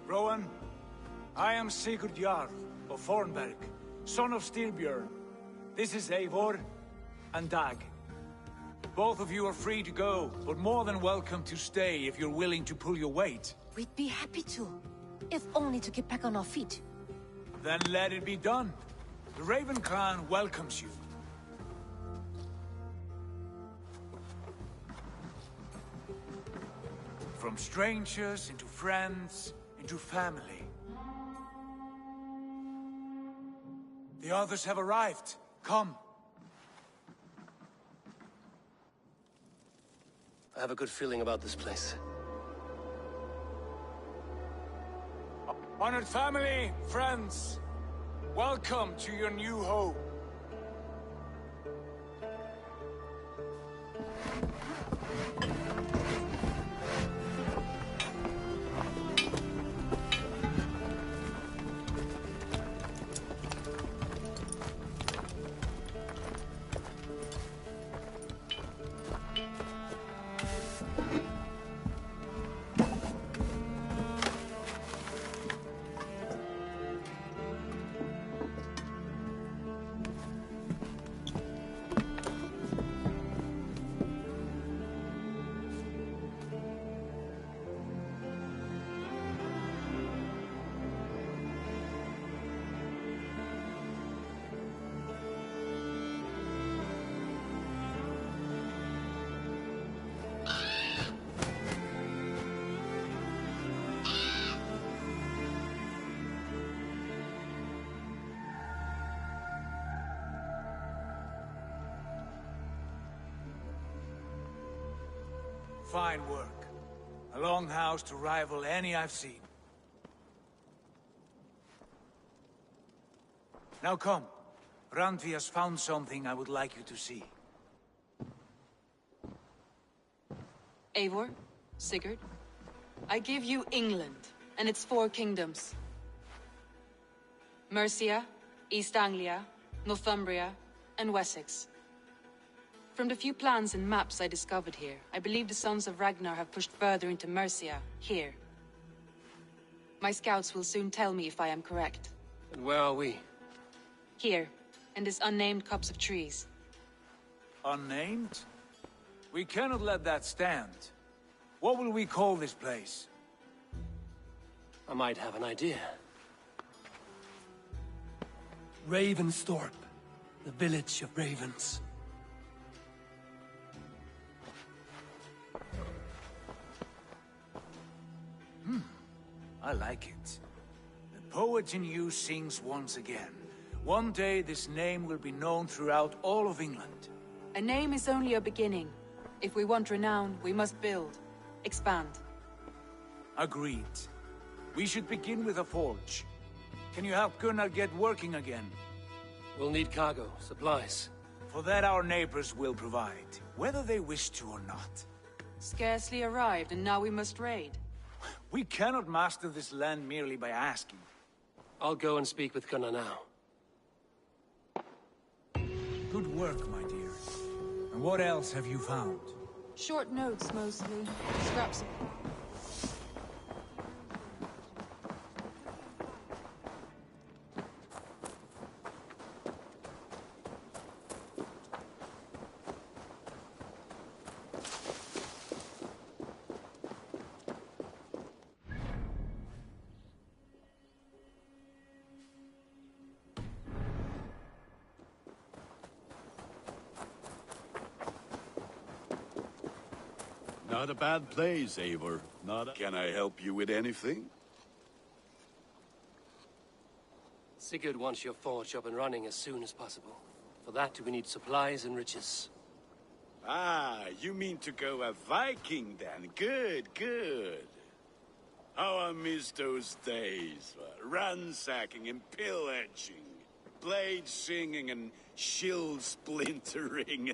Rowan, I am Sigurd Jarl of Thornberg, son of Styrbjörn. This is Eivor and Dag. Both of you are free to go, but more than welcome to stay if you're willing to pull your weight. We'd be happy to, if only to get back on our feet. Then let it be done. The Raven Clan welcomes you. From strangers into friends, into family. The others have arrived. Come. I have a good feeling about this place. Honored family, friends, welcome to your new home. Fine work. A longhouse to rival any I've seen. Now come. Randvi has found something I would like you to see. Eivor, Sigurd, I give you England and its 4 kingdoms. Mercia, East Anglia, Northumbria, and Wessex. From the few plans and maps I discovered here, I believe the Sons of Ragnar have pushed further into Mercia, here. My scouts will soon tell me if I am correct. And where are we? Here, in this unnamed copse of trees. Unnamed? We cannot let that stand. What will we call this place? I might have an idea. Ravensthorpe, the village of ravens. I like it. The poet in you sings once again. One day this name will be known throughout all of England. A name is only a beginning. If we want renown, we must build. Expand. Agreed. We should begin with a forge. Can you help Gunnar get working again? We'll need cargo, supplies. For that our neighbors will provide, whether they wish to or not. Scarcely arrived, and now we must raid. We cannot master this land merely by asking. I'll go and speak with Gunnar now. Good work, my dear. And what else have you found? Short notes, mostly. Scraps of... Not a bad place, Eivor. Can I help you with anything? Sigurd wants your forge up and running as soon as possible. For that, we need supplies and riches. Ah, you mean to go a Viking then? Good, good. How I miss those days. Ransacking and pillaging. Blade singing and shield splintering.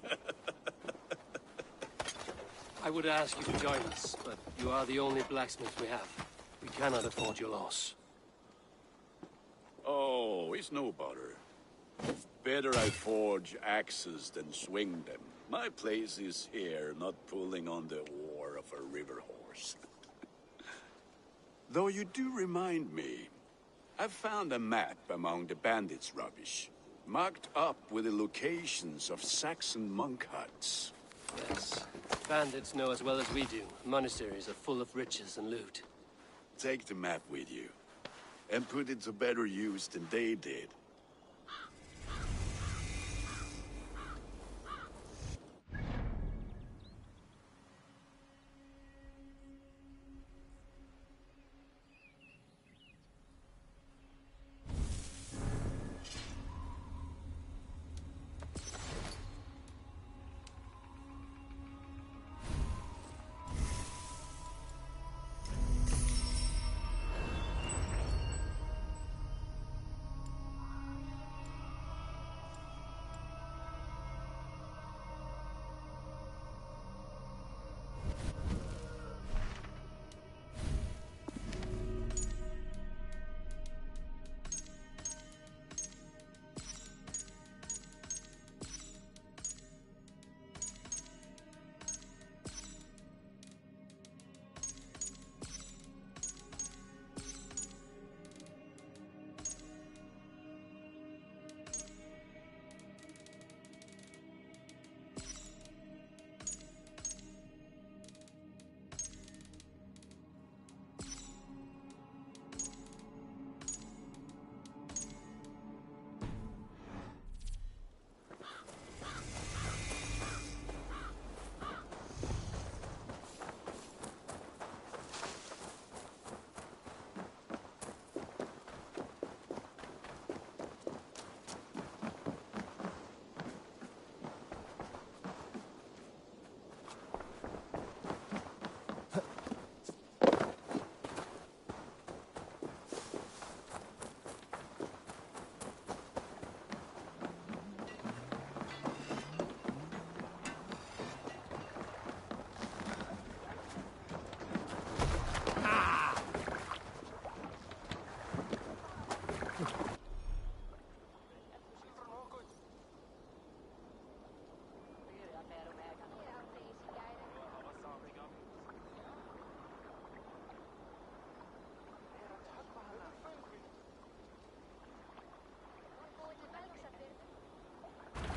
I would ask you to join us, but you are the only blacksmith we have. We cannot afford your loss. Oh, it's no bother. Better I forge axes than swing them. My place is here, not pulling on the oar of a river horse. Though you do remind me, I found a map among the bandits' rubbish, marked up with the locations of Saxon monk huts. Yes. Bandits know as well as we do. Monasteries are full of riches and loot. Take the map with you, and put it to better use than they did.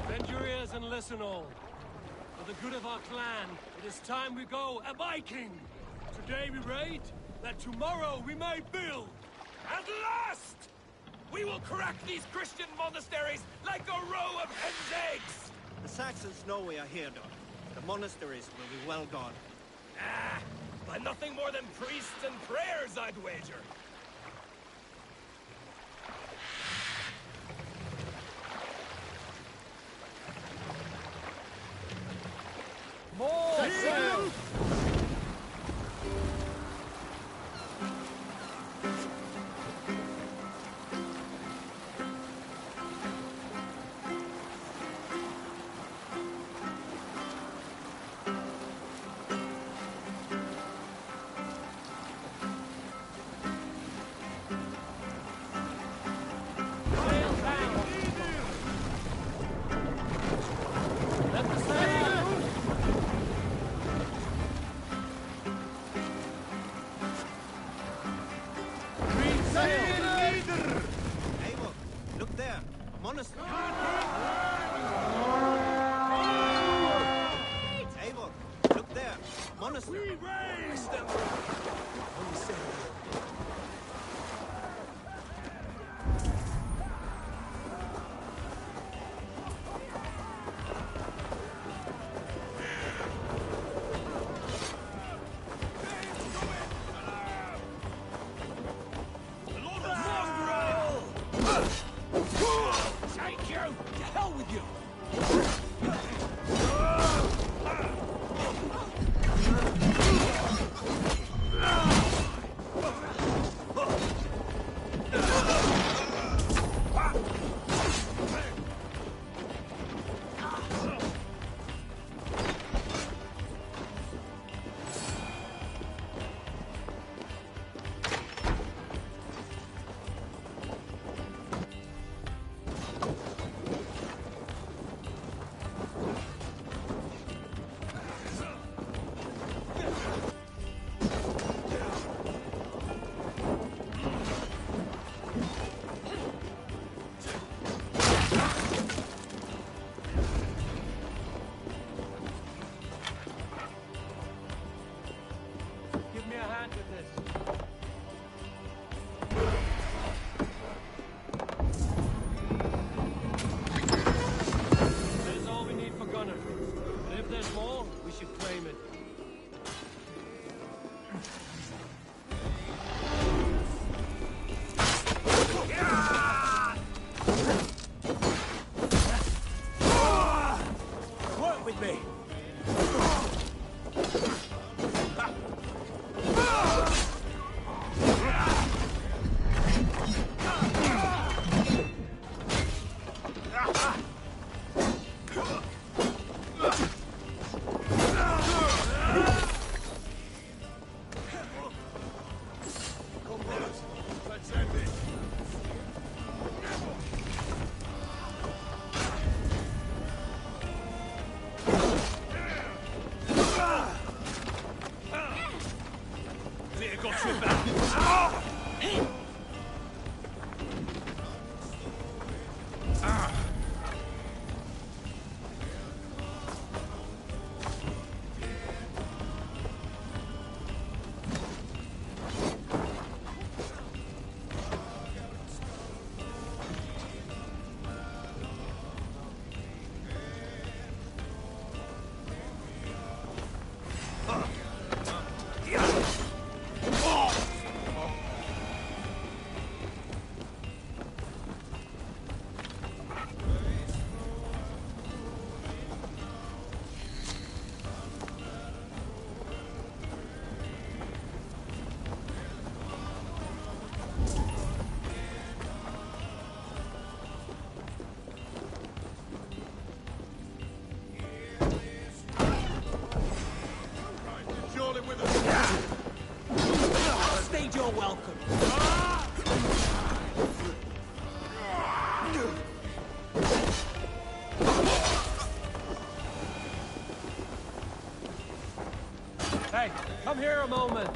Bend your ears and listen all. For the good of our clan, it is time we go a Viking! Today we raid, that tomorrow we may build! At last! We will crack these Christian monasteries like a row of hen's eggs! The Saxons know we are here, Doc. The monasteries will be well guarded. Ah, by nothing more than priests and prayers, I'd wager. More sail! Look there, a monastery. Eivor, look there, a monastery. We raised them! Take you! To hell with you! should claim it. Work with me! You're welcome. Hey, come here a moment.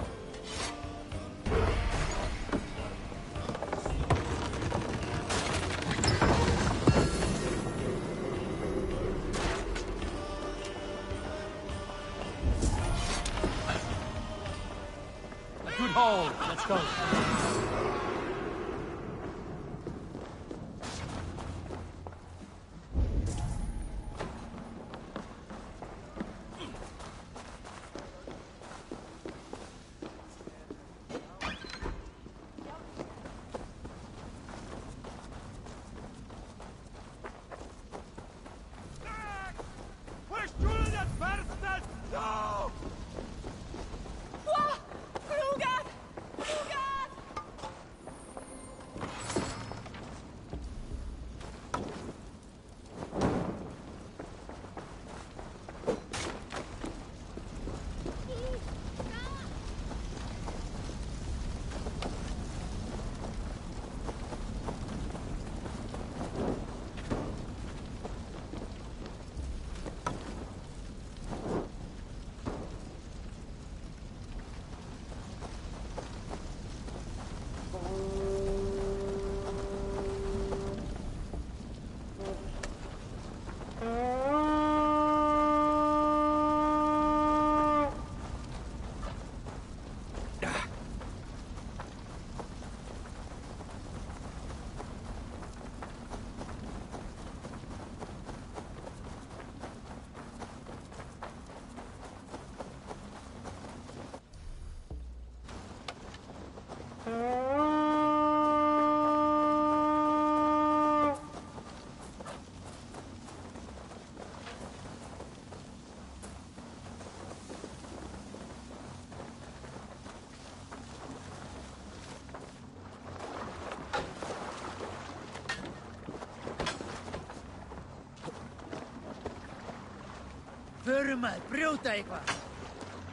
Good hold. Let's go.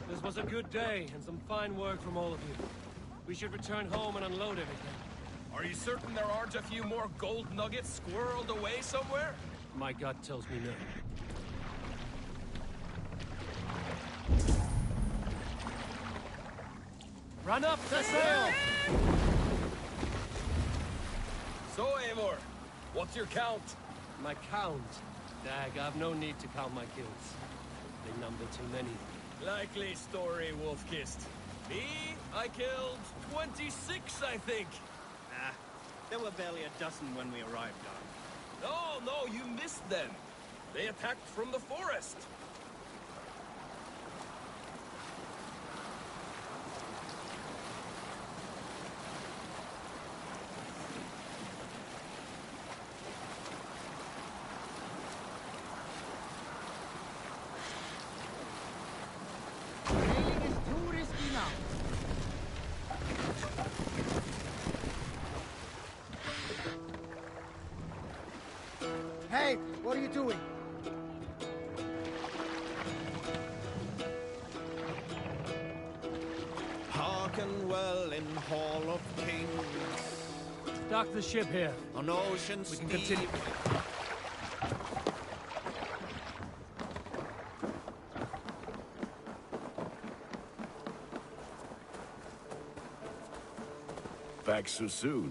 This was a good day, and some fine work from all of you. We should return home and unload everything. Are you certain there aren't a few more gold nuggets squirreled away somewhere? My gut tells me no. Run up the sail! So, Eivor, what's your count? My count? Dag, I've no need to count my kills. They number too many. Likely story, Wolfkist. Me, I killed 26, I think. Ah, there were barely a dozen when we arrived, Don. No, you missed them. They attacked from the forest. you doing? Hearken well in Hall of Kings. Dock the ship here. On ocean We can continue. Back so soon.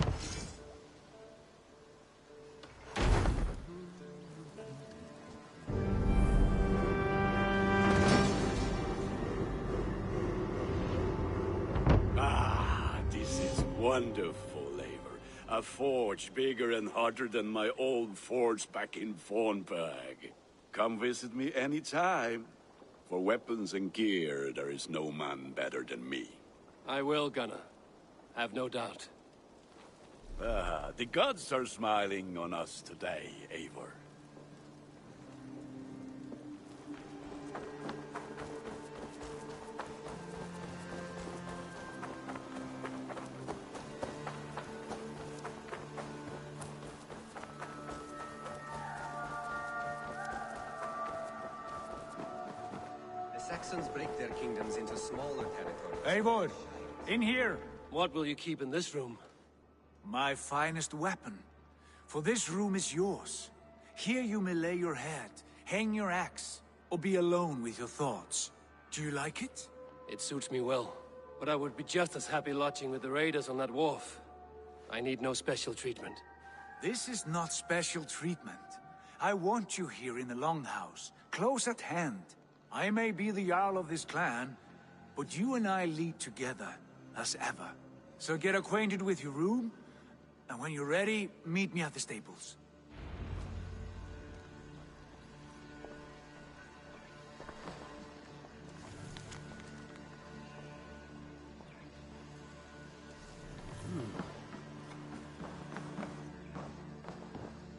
Ah, this is wonderful, Eivor. A forge bigger and hotter than my old forge back in Fornburg. Come visit me anytime. For weapons and gear, there is no man better than me. I will, Gunnar. Have no doubt. Ah, the gods are smiling on us today, Eivor. The Saxons break their kingdoms into smaller territories. Eivor, in here. What will you keep in this room? My finest weapon. For this room is yours. Here you may lay your head, hang your axe, or be alone with your thoughts. Do you like it? It suits me well, but I would be just as happy lodging with the raiders on that wharf. I need no special treatment. This is not special treatment. I want you here in the Longhouse, close at hand. I may be the Jarl of this clan, but you and I lead together, as ever. So get acquainted with your room, and when you're ready, meet me at the stables.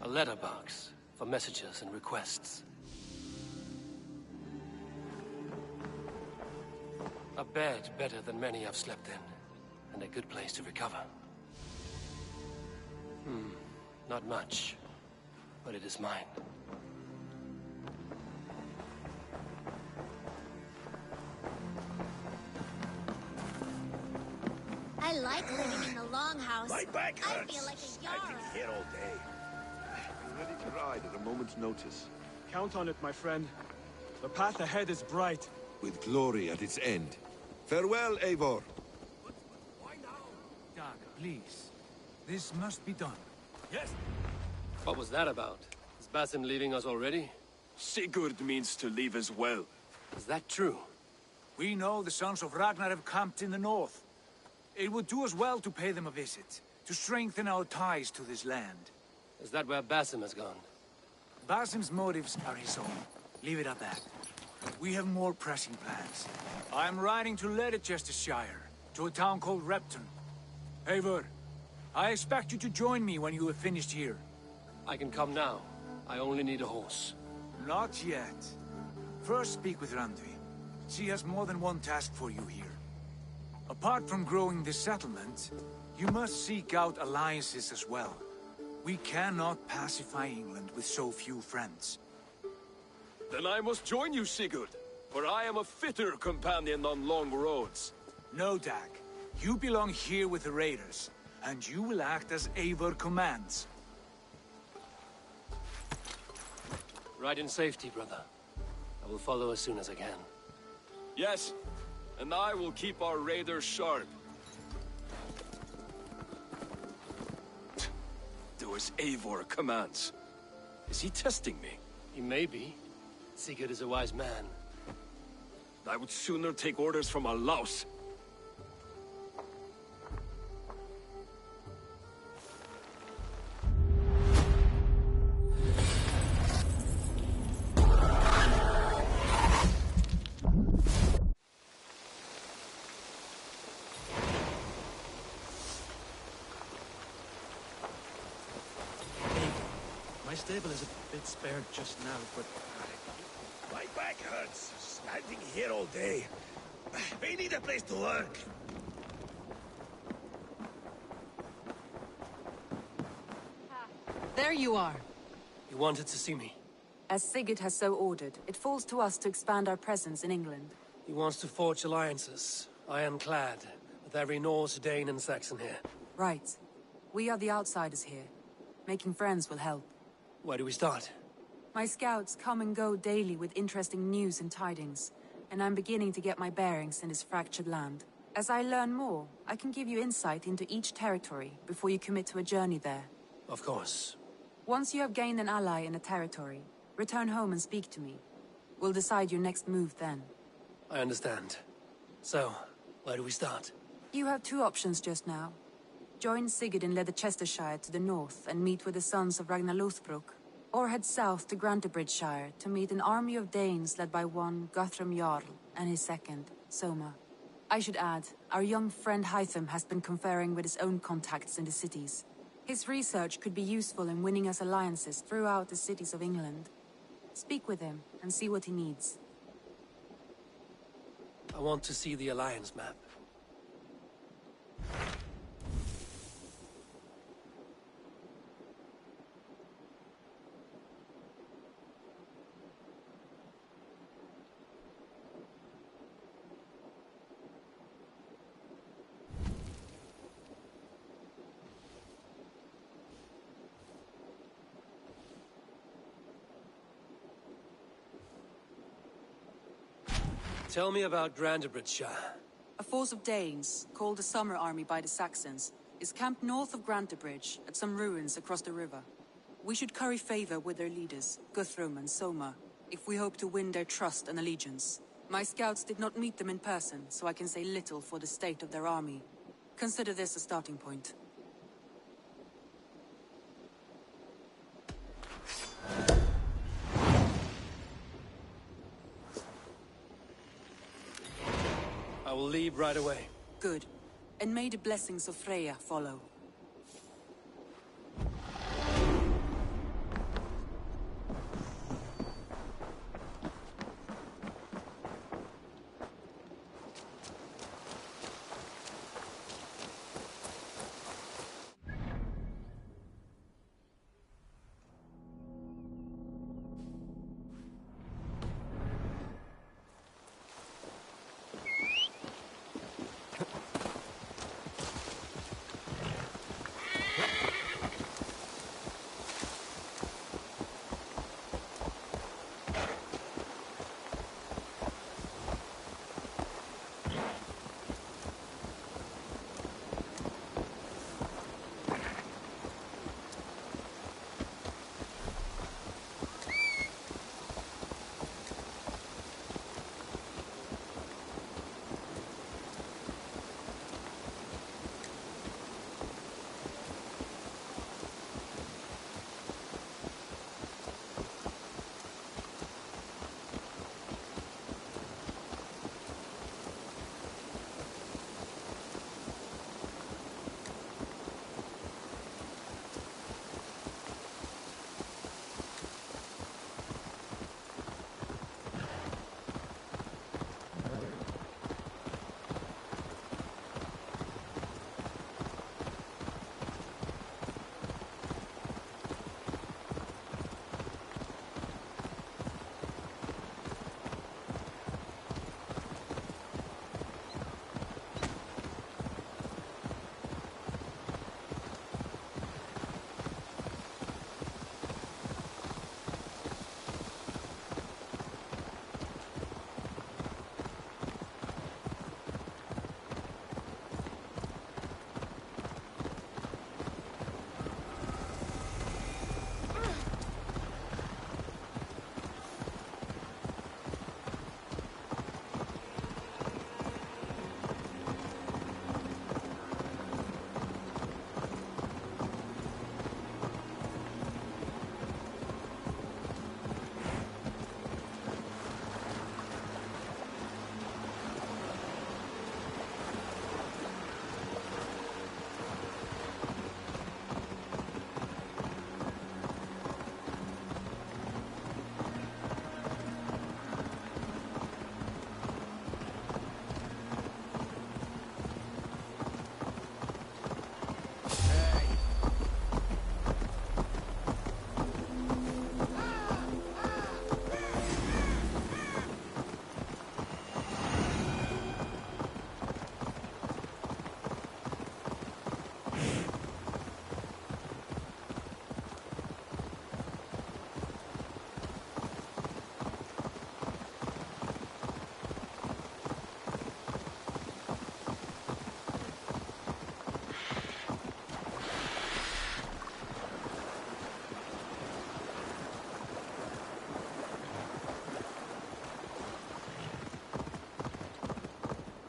A letterbox for messages and requests. A bed better than many I've slept in, and a good place to recover. Not much, but it is mine. I like living in the Longhouse. My back hurts. I feel like a Standing Jarl. here all day. Be ready to ride at a moment's notice. Count on it, my friend. The path ahead is bright. With glory at its end. Farewell, Eivor. Dag, please. This must be done. Yes. What was that about? Is Basim leaving us already? Sigurd means to leave as well. Is that true? We know the sons of Ragnar have camped in the north. It would do us well to pay them a visit, to strengthen our ties to this land. Is that where Basim has gone? Basim's motives are his own. Leave it at that. We have more pressing plans. I'm riding to Leicestershire, to a town called Repton. Eivor, I expect you to join me when you have finished here. I can come now. I only need a horse. Not yet. First speak with Randvi. She has more than one task for you here. Apart from growing this settlement, you must seek out alliances as well. We cannot pacify England with so few friends. Then I must join you, Sigurd, for I am a fitter companion on long roads. No, Dag. You belong here with the raiders, and you will act as Eivor commands. Ride in safety, brother. I will follow as soon as I can. Yes, and I will keep our raiders sharp. Do as Eivor commands. Is he testing me? He may be. Sigurd is a wise man. I would sooner take orders from a louse. My stable is a bit spared just now, but My back hurts. Standing here all day. We need a place to work. There you are. You wanted to see me? As Sigurd has so ordered, it falls to us to expand our presence in England. He wants to forge alliances, ironclad, with every Norse, Dane, and Saxon here. Right. We are the outsiders here. Making friends will help. Where do we start? My scouts come and go daily with interesting news and tidings, and I'm beginning to get my bearings in this fractured land. As I learn more, I can give you insight into each territory before you commit to a journey there. Of course. Once you have gained an ally in a territory, return home and speak to me. We'll decide your next move then. I understand. So, where do we start? You have two options just now. Join Sigurd in Leicestershire to the north and meet with the sons of Ragnar Lothbrok, or head south to Grantebridgeshire to meet an army of Danes led by one Guthrum Jarl and his second, Soma. I should add, our young friend Hytham has been conferring with his own contacts in the cities. His research could be useful in winning us alliances throughout the cities of England. Speak with him and see what he needs. I want to see the alliance map. Tell me about Grantebridgeshire. A force of Danes, called the Summer Army by the Saxons, is camped north of Grantebridge at some ruins across the river. We should curry favor with their leaders, Guthrum and Soma, if we hope to win their trust and allegiance. My scouts did not meet them in person, so I can say little for the state of their army. Consider this a starting point. I will leave right away. Good. And may the blessings of Freya follow.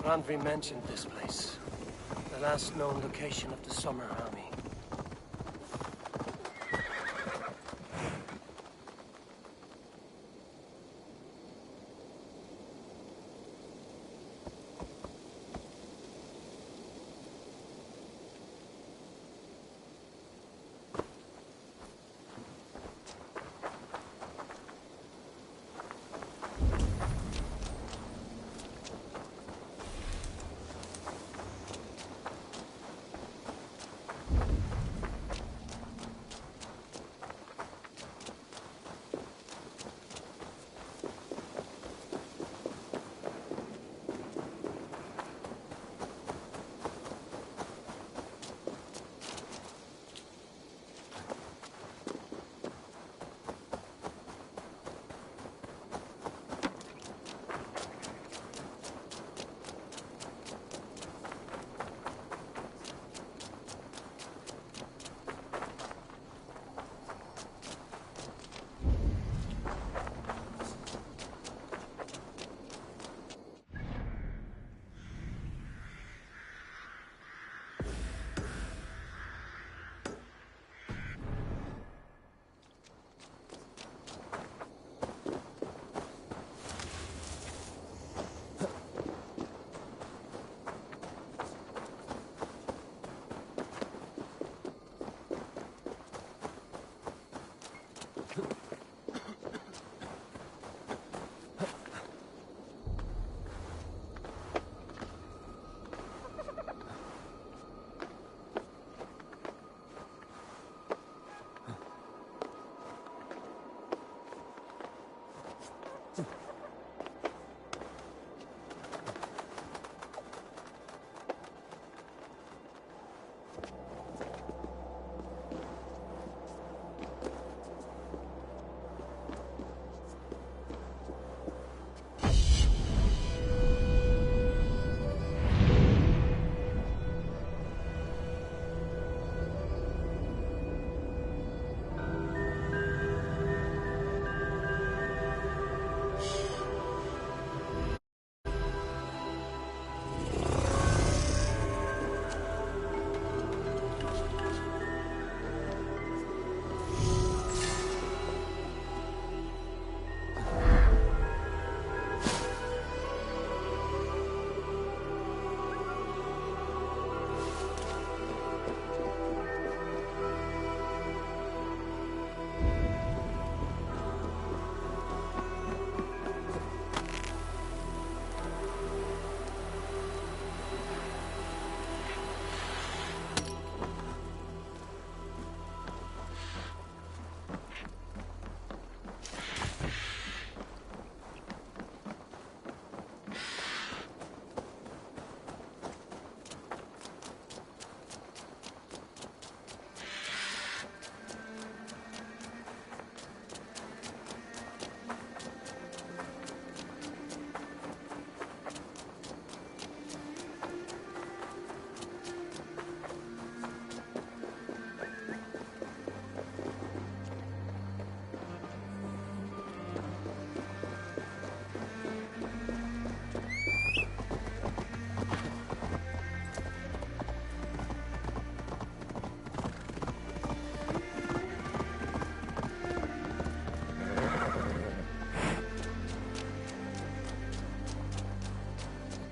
Randvi mentioned this place. The last known location of the Summer Army.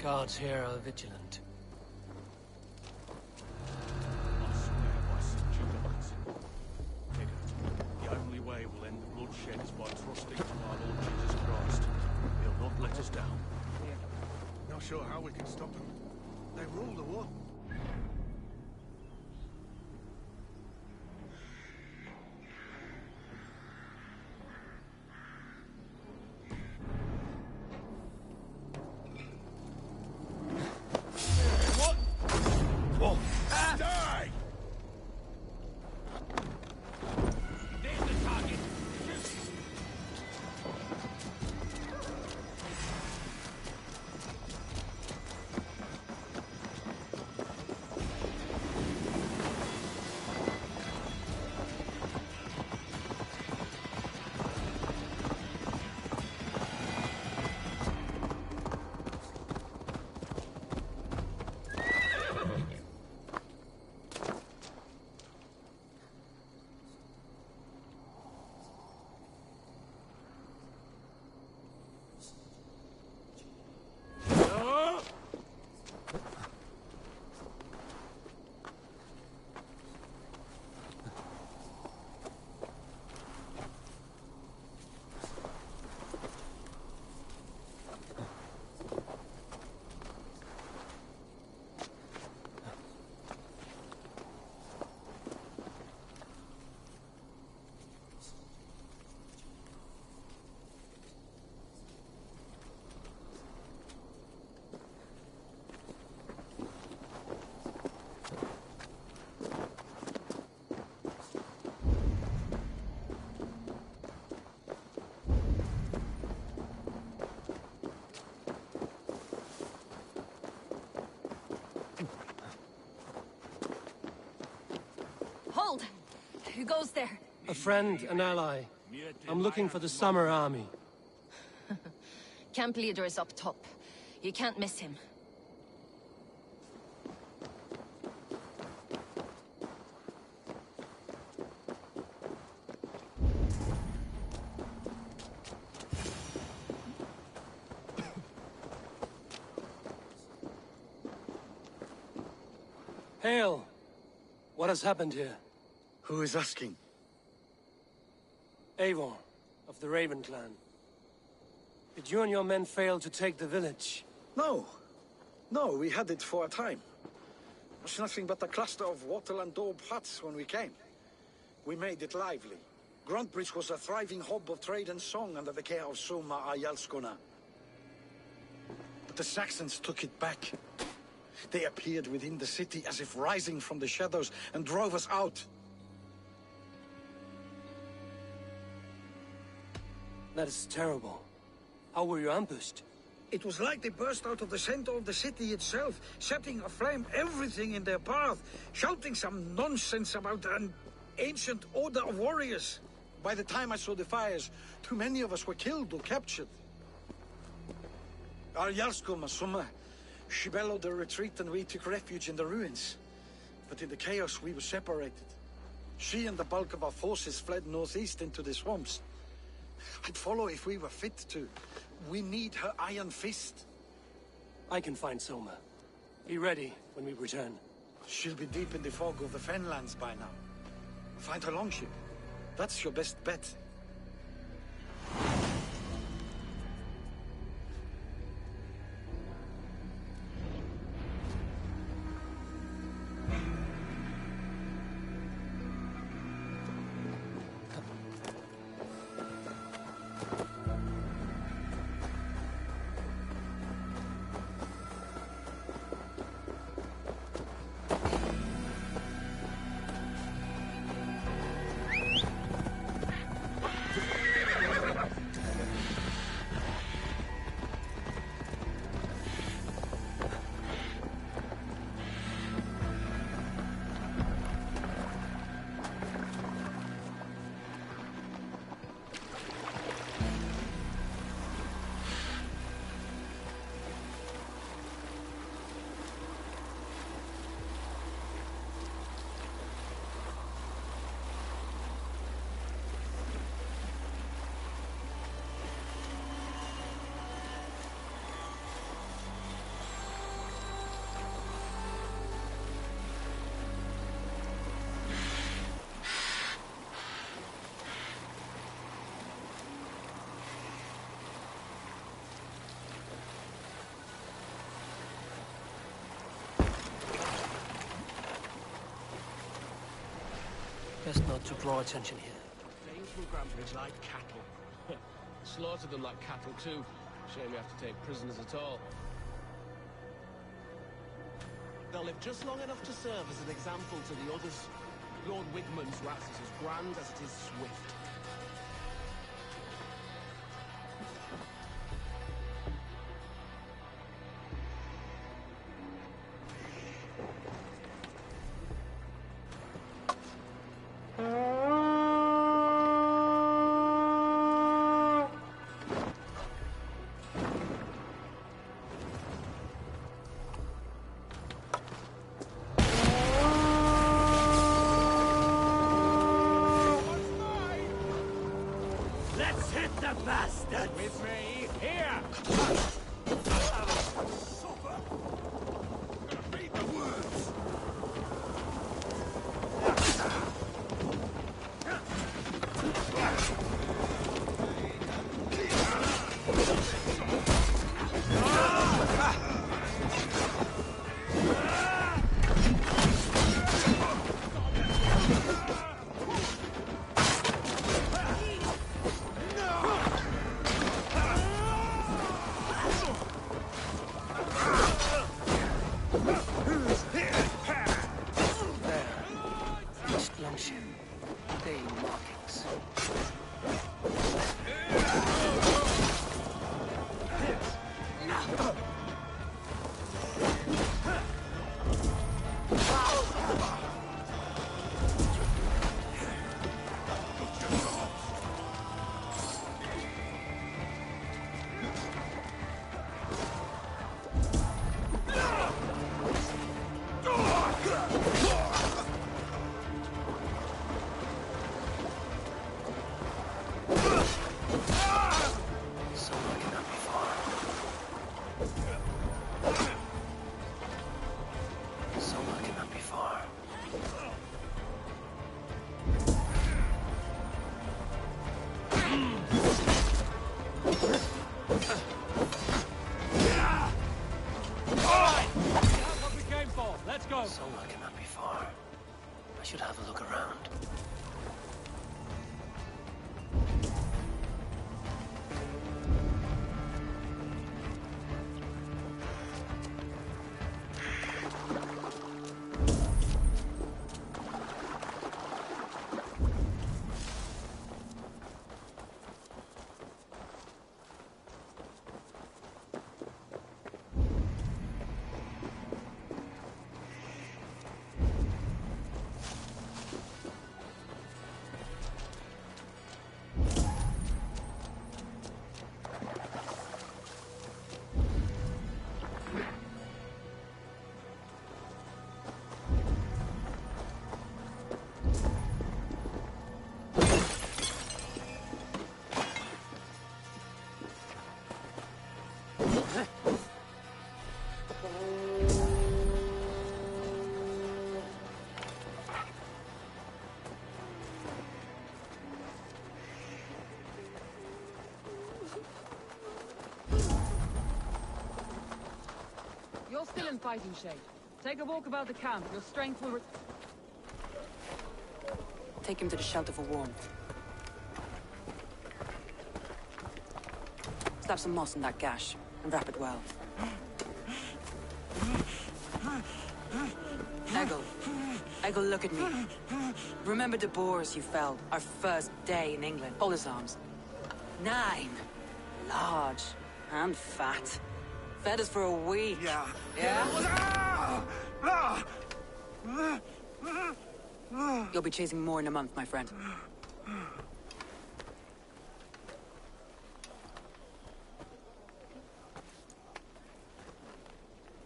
Guards here are vigilant. I swear by St. Judas. Nigger, the only way we'll end the bloodshed is by trusting to our Lord Jesus Christ. He'll not let us down. Not sure how we can stop them. They rule the world. Die! There's the target! Shoot! goes there? A friend, an ally. I'm looking for the Summer Army. Camp leader is up top. You can't miss him. Hail! What has happened here? Who is asking? Eivor, of the Raven clan. Did you and your men fail to take the village? No. No, we had it for a time. It was nothing but a cluster of wattle and daub huts when we came. We made it lively. Gruntbridge was a thriving hub of trade and song under the care of Soma Ayalskona. But the Saxons took it back. They appeared within the city as if rising from the shadows and drove us out. That is terrible. How were you ambushed? It was like they burst out of the center of the city itself, setting aflame everything in their path, shouting some nonsense about an ancient order of warriors. By the time I saw the fires, too many of us were killed or captured. Arjalskoma Summa, she bellowed a retreat and we took refuge in the ruins. But in the chaos we were separated. She and the bulk of our forces fled northeast into the swamps. I'd follow if we were fit to. We need her iron fist. I can find Soma. Be ready when we return. She'll be deep in the fog of the Fenlands by now. Find her longship. That's your best bet. Best not to draw attention here. Danes from Grantbridge like cattle. Slaughter them like cattle too. Shame we have to take prisoners at all. They'll live just long enough to serve as an example to the others. Lord Wigmund's wrath is as grand as it is swift. With me, here! Read the words! No! Soma cannot be far. That's what we came for. Let's go. Soma cannot be far. I should have a look around. You're still in fighting shape. Take a walk about the camp. Your strength will take him to the shelter for warmth. Slap some moss in that gash, and wrap it well. Eggle, look at me. Remember the boars you felled, our first day in England? Hold his arms. 9. Large. And fat. Fed us for a week. Yeah? You'll be chasing more in a month, my friend.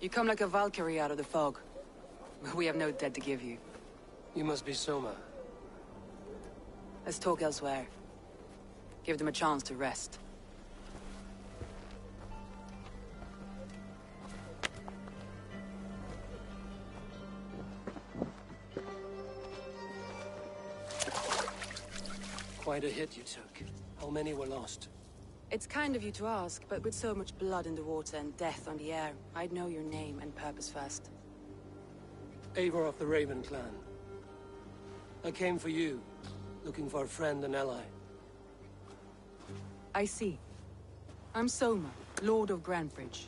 You come like a Valkyrie out of the fog. We have no dead to give you. You must be Soma. Let's talk elsewhere. Give them a chance to rest. Quite a hit you took. How many were lost? It's kind of you to ask, but with so much blood in the water and death on the air, I'd know your name and purpose first. Eivor of the Raven clan. I came for you, looking for a friend and ally. I see. I'm Soma, Lord of Grantebridge.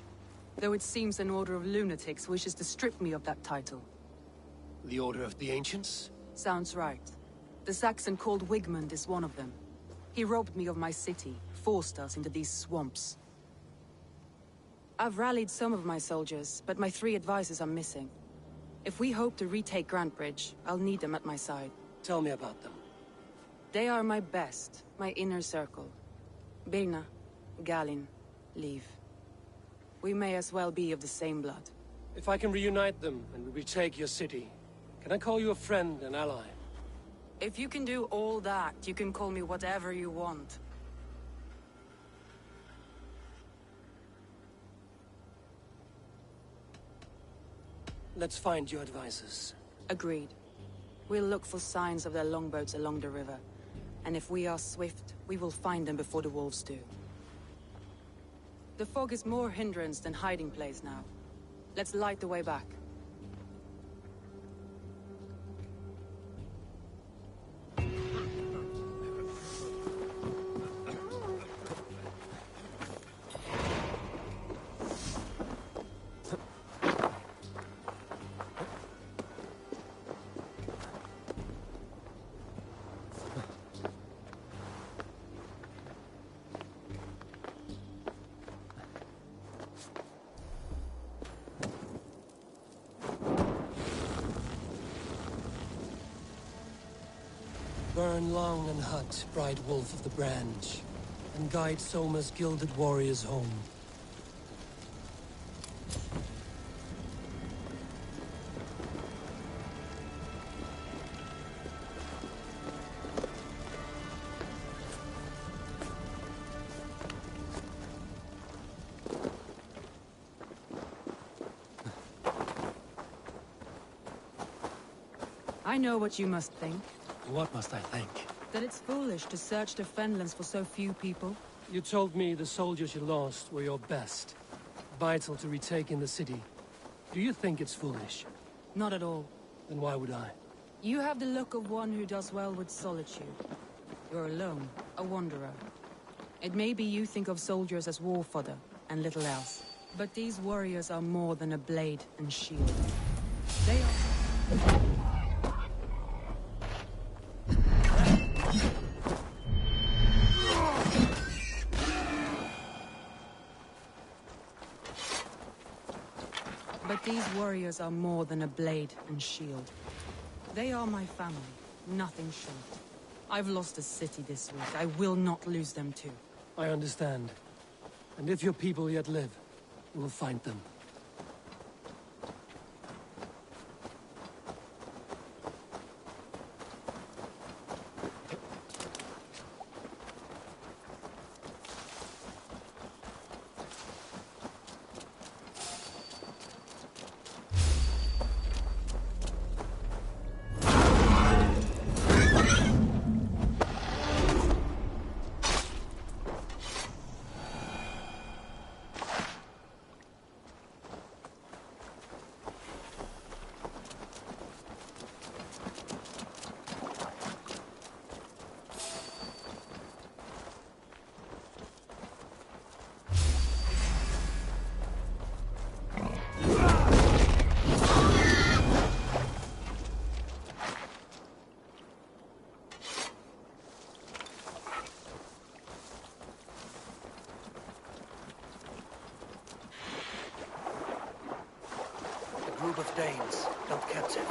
Though it seems an order of lunatics wishes to strip me of that title. The Order of the Ancients? Sounds right. The Saxon called Wigmund is one of them. He robbed me of my city, forced us into these swamps. I've rallied some of my soldiers, but my 3 advisors are missing. If we hope to retake Grantebridge, I'll need them at my side. Tell me about them. They are my best, my inner circle. Birna, Galin, Leave. We may as well be of the same blood. If I can reunite them and we retake your city, can I call you a friend and ally? If you can do all that, you can call me whatever you want. Let's find your advisors. Agreed. We'll look for signs of their longboats along the river. And if we are swift, we will find them before the wolves do. The fog is more hindrance than hiding place now. Let's light the way back. Burn long and hot, bright wolf of the branch, and guide Soma's gilded warriors home. I know what you must think. What must I think? That it's foolish to search the Fenlands for so few people. You told me the soldiers you lost were your best. Vital to retaking the city. Do you think it's foolish? Not at all. Then why would I? You have the look of one who does well with solitude. You're alone, a wanderer. It may be you think of soldiers as war fodder, and little else. But these warriors are more than a blade and shield. They are... But these warriors are more than a blade and shield. They are my family, nothing short. I've lost a city this week. I will not lose them too. I understand. And if your people yet live, we'll find them. Group of Danes, held captive.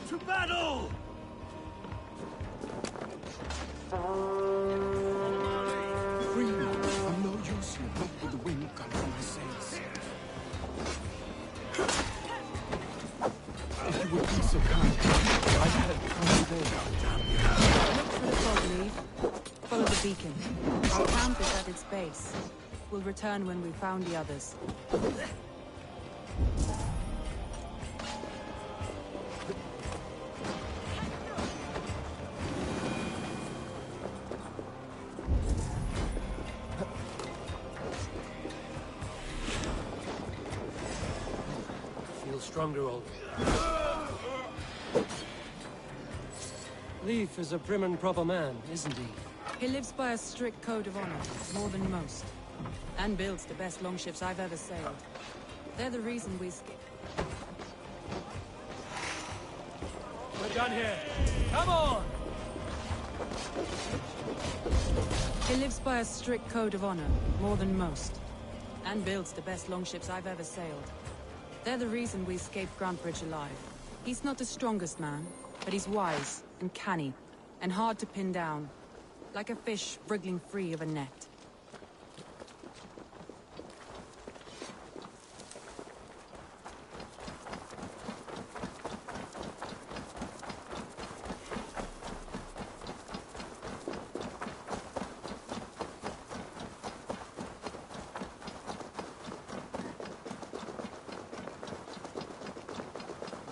To battle! Freeman, I'm no use here, not with the wind coming from my sails. If you would be so kind, I've had a Look for the fog, Lee. Follow the beacon. Our camp is at its base. We'll return when we've found the others. Feel stronger, old. Leif is a prim and proper man, isn't he? He lives by a strict code of honor, more than most. And builds the best longships I've ever sailed. They're the reason we skip. We're done here. Come on! He lives by a strict code of honor, more than most. And builds the best longships I've ever sailed. They're the reason we escaped Grantbridge alive. He's not the strongest man, but he's wise and canny, and hard to pin down. Like a fish wriggling free of a net.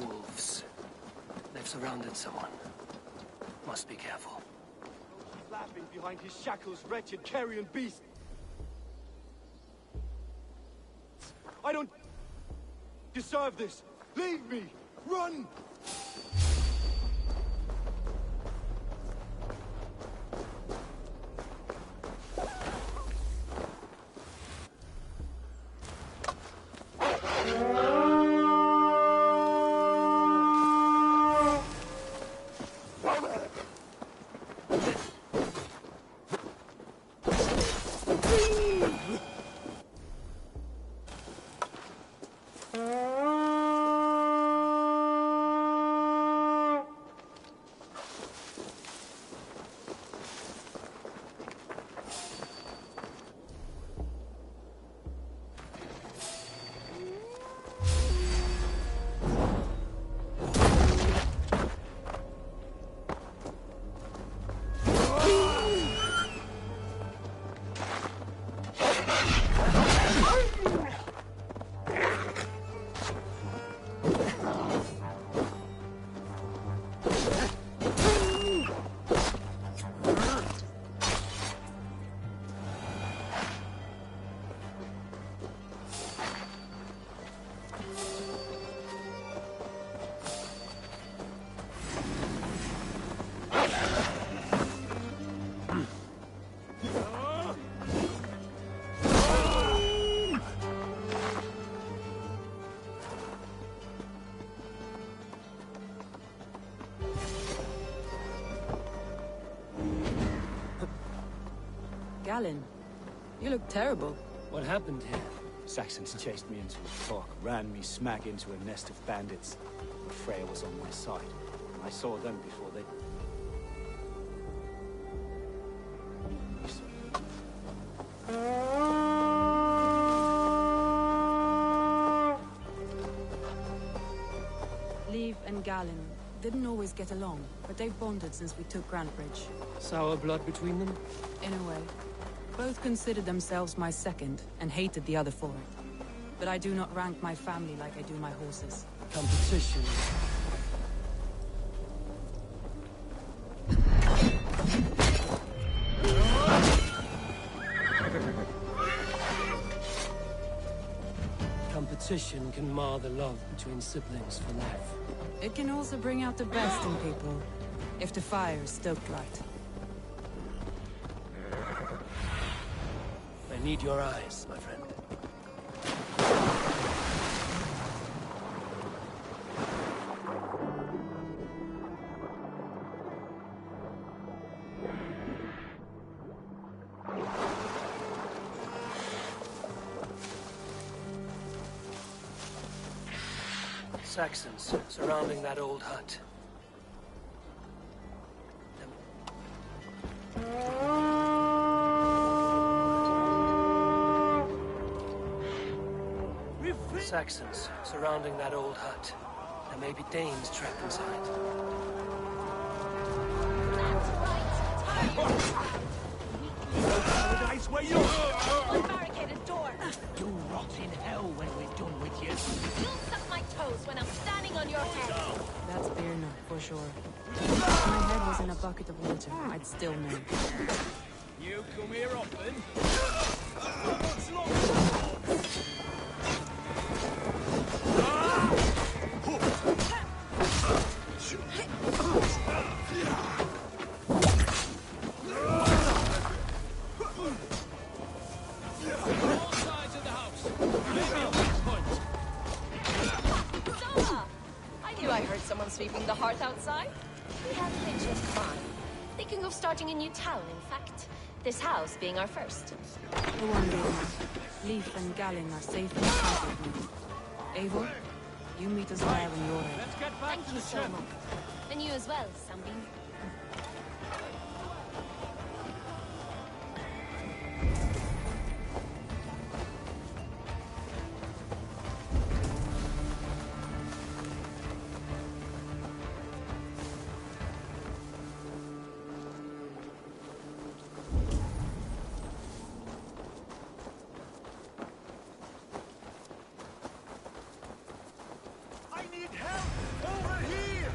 Wolves. They've surrounded someone. Must be careful. Laughing behind his shackles, wretched carrion beast! I don't deserve this! Leave me! Run! Galen, you look terrible. What happened here? Saxons chased me into a fog, ran me smack into a nest of bandits. But Freya was on my side. I saw them before they... Leif and Galen didn't always get along, but they've bonded since we took Grantbridge. Sour blood between them? In a way. Both considered themselves my second, and hated the other for it. But I do not rank my family like I do my horses. Competition. Competition can mar the love between siblings for life. It can also bring out the best in people, if the fire is stoked right. I need your eyes, my friend. Saxons surrounding that old hut. Saxons surrounding that old hut. There may be Danes trapped inside. Paradise where you Unbarricaded door. You rot in hell when we're done with you. You'll suck my toes when I'm standing on your head. That's Birna, for sure. If my head was in a bucket of water, I'd still know. You come here often? Sweeping the hearth outside? We have plenty of time. Thinking of starting a new town, in fact. This house being our first. No wonder. Leif and Galen are safe and comfort me. Eivor, you meet us there when you're ready. Let's get back Thank to you the so channel. much. And you as well, Sunbeam. I need help! Over here!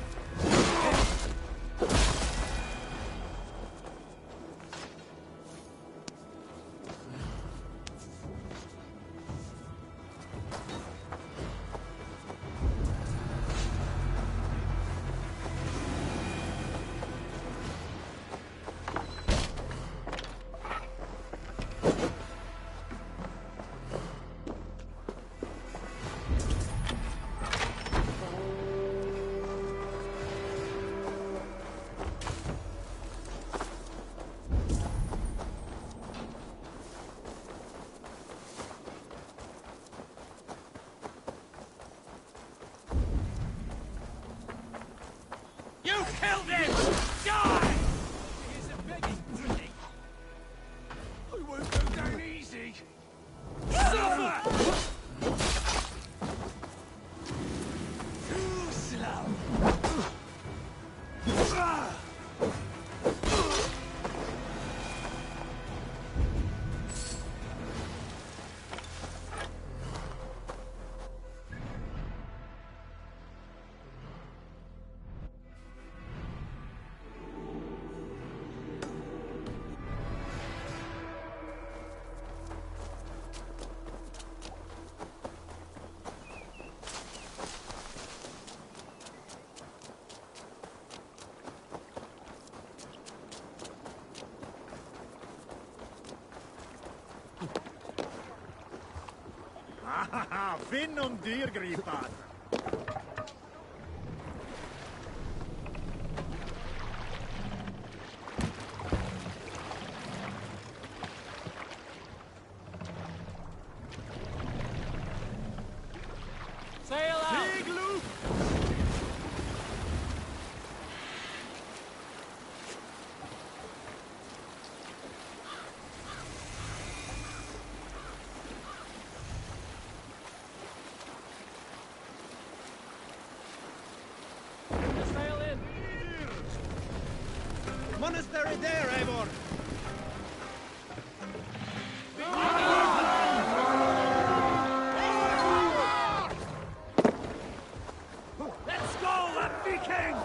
killed him! Die! He's a biggie. I won't go down easy. Suffer! Too slow. Finn om dyrgripan! Sail out! Big loop! Sail in! Monastery there, Eivor! Let's go, that Viking!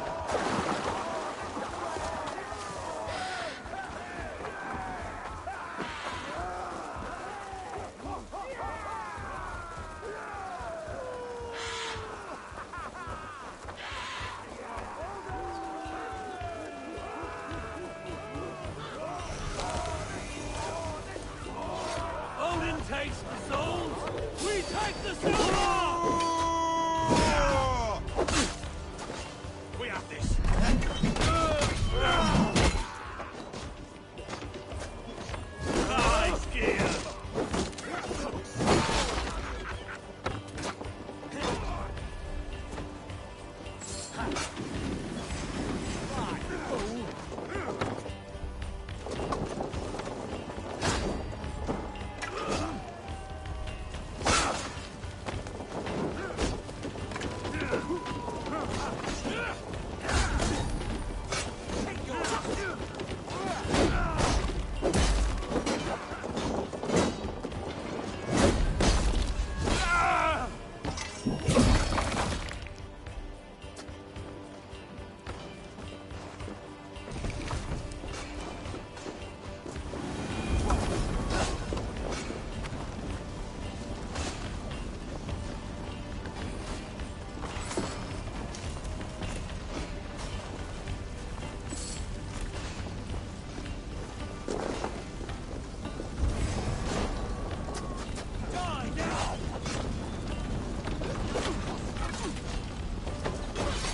Odin takes the souls, we take the silver! We have this. Nice gear.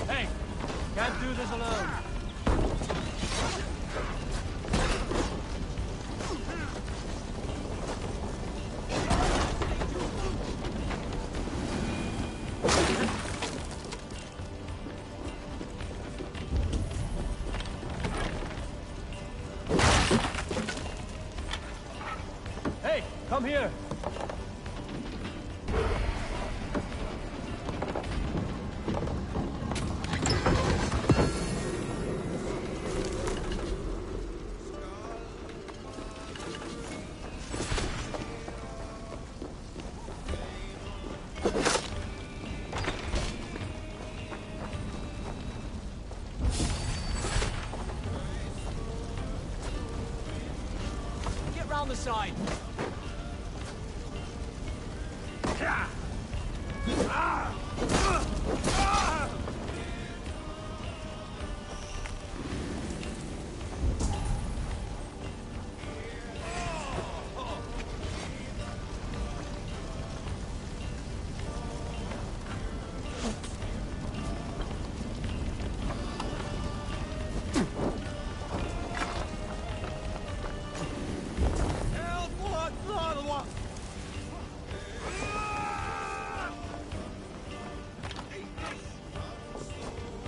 Hey, can't do this alone. Hey, come here. Get round the side.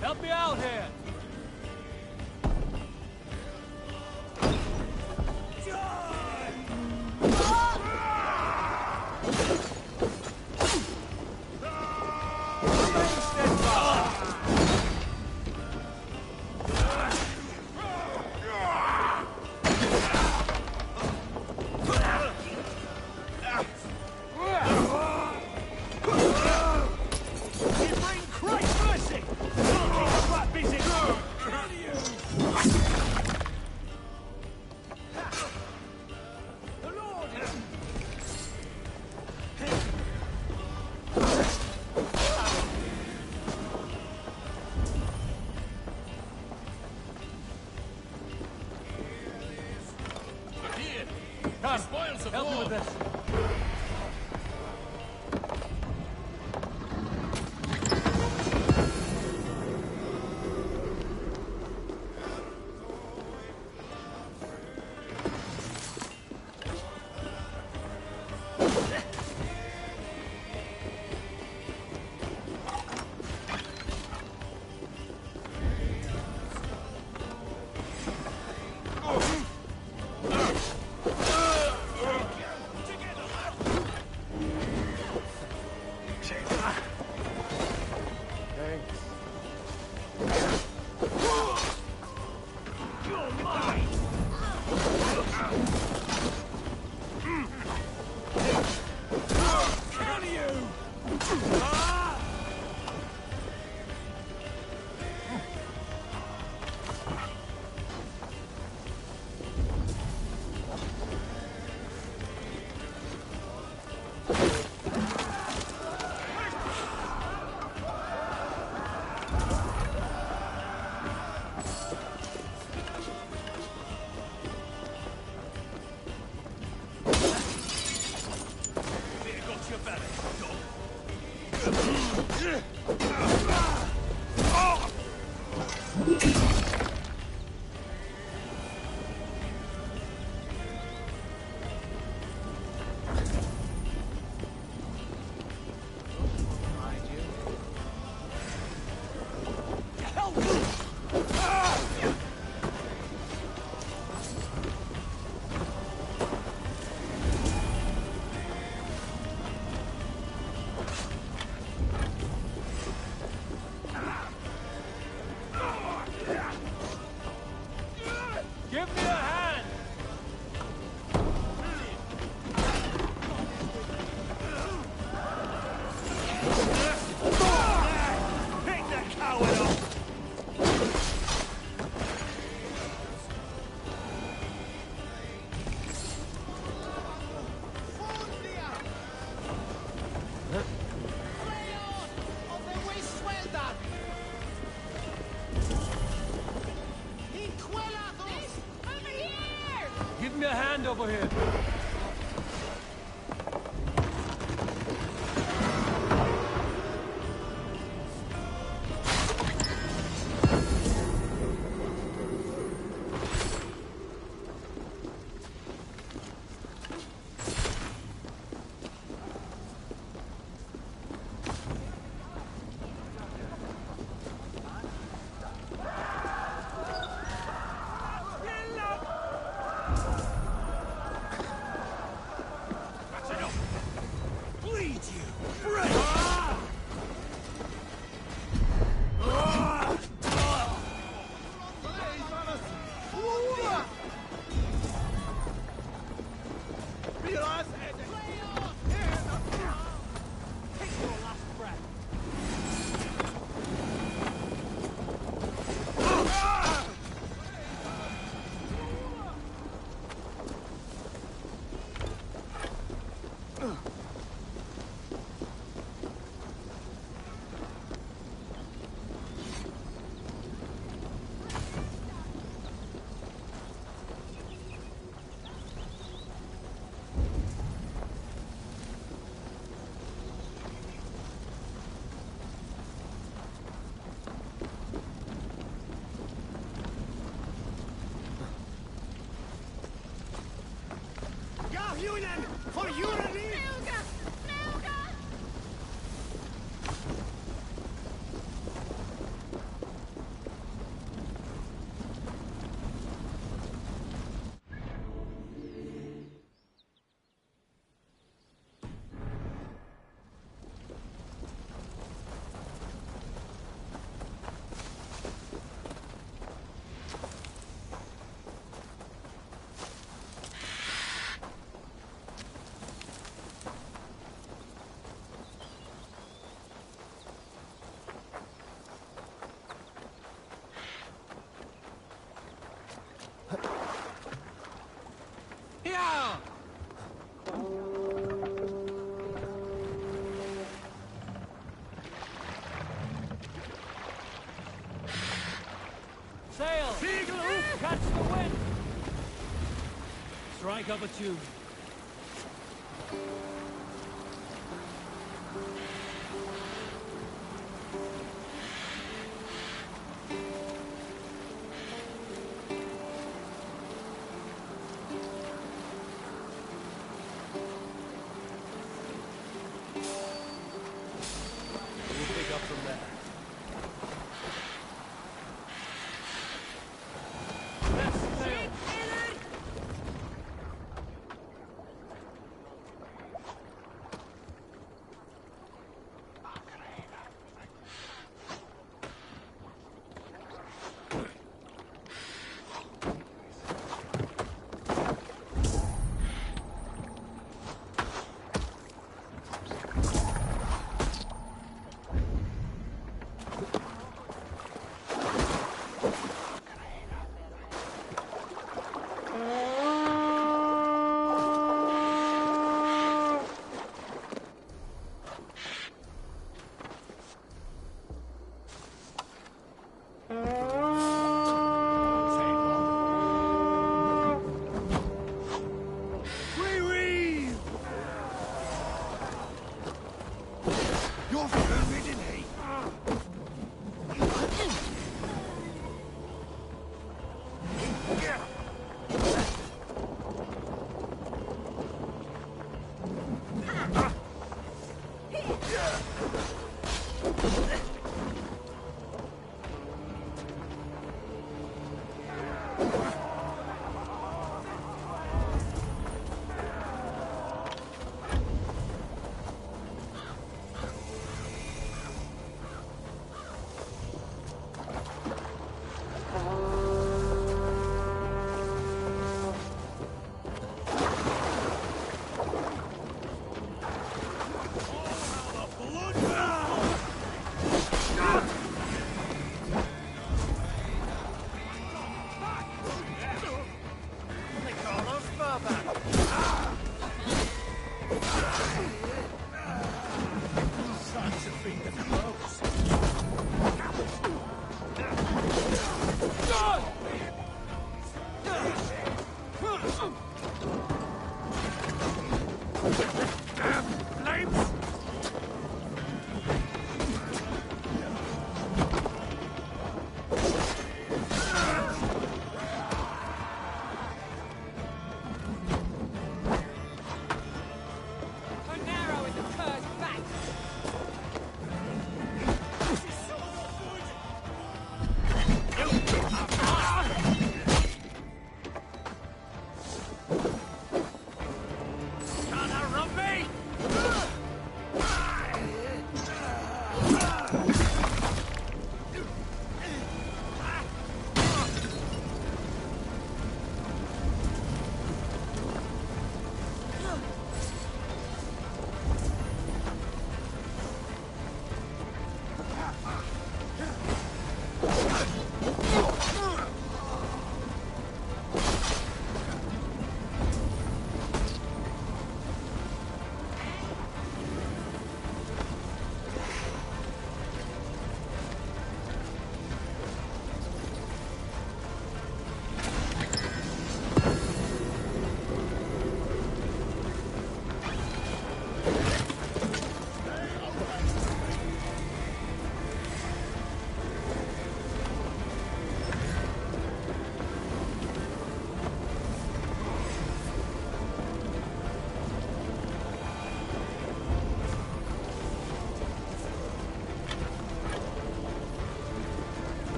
Help me out here! us. Give me a hand! Pick the coward up! Give me a hand over here. For unity! Sail! Catch the wind! Strike up a tune. We'll pick up from there.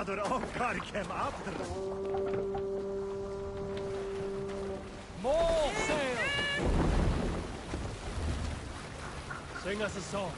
Father Onkar came after them. More sail! Sing us a song.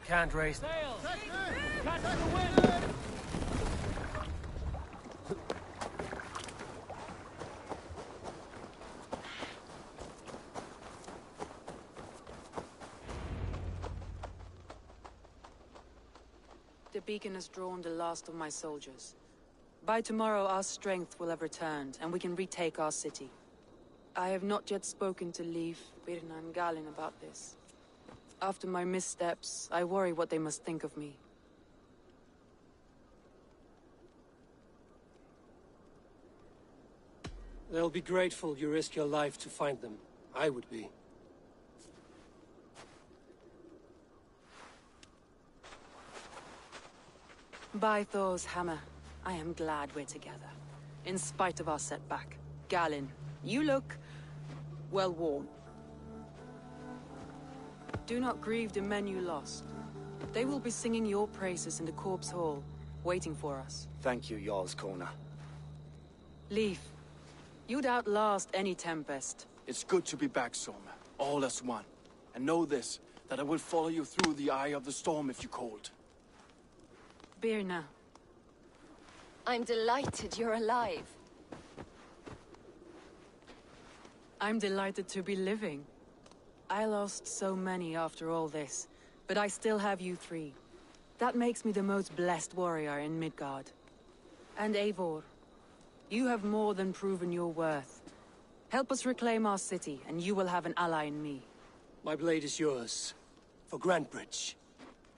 Can't raise them. Catch the wind! The beacon has drawn the last of my soldiers. By tomorrow, our strength will have returned, and we can retake our city. I have not yet spoken to Leif, Birna, and Galin about this. After my missteps, I worry what they must think of me. They'll be grateful you risk your life to find them. I would be. By Thor's hammer, I am glad we're together. In spite of our setback. Galin, you look well worn. Do not grieve the men you lost. They will be singing your praises in the Corpse Hall, waiting for us. Thank you, Jarl's Kona. Leif, you'd outlast any tempest. It's good to be back, Soma. All as one. And know this, that I will follow you through the eye of the storm if you called. Birna. I'm delighted you're alive. I'm delighted to be living. I lost so many after all this, but I still have you three. That makes me the most blessed warrior in Midgard. And Eivor, you have more than proven your worth. Help us reclaim our city, and you will have an ally in me. My blade is yours. For Grantebridge.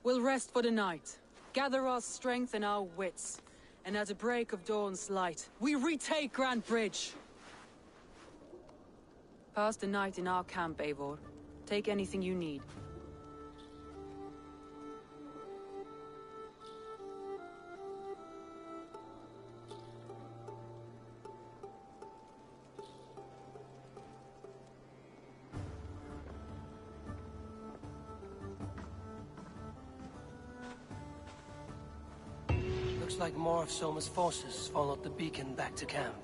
We'll rest for the night. Gather our strength and our wits. And at the break of dawn's light, we retake Grantebridge! Pass the night in our camp, Eivor. Take anything you need. Looks like more of Soma's forces followed the beacon back to camp.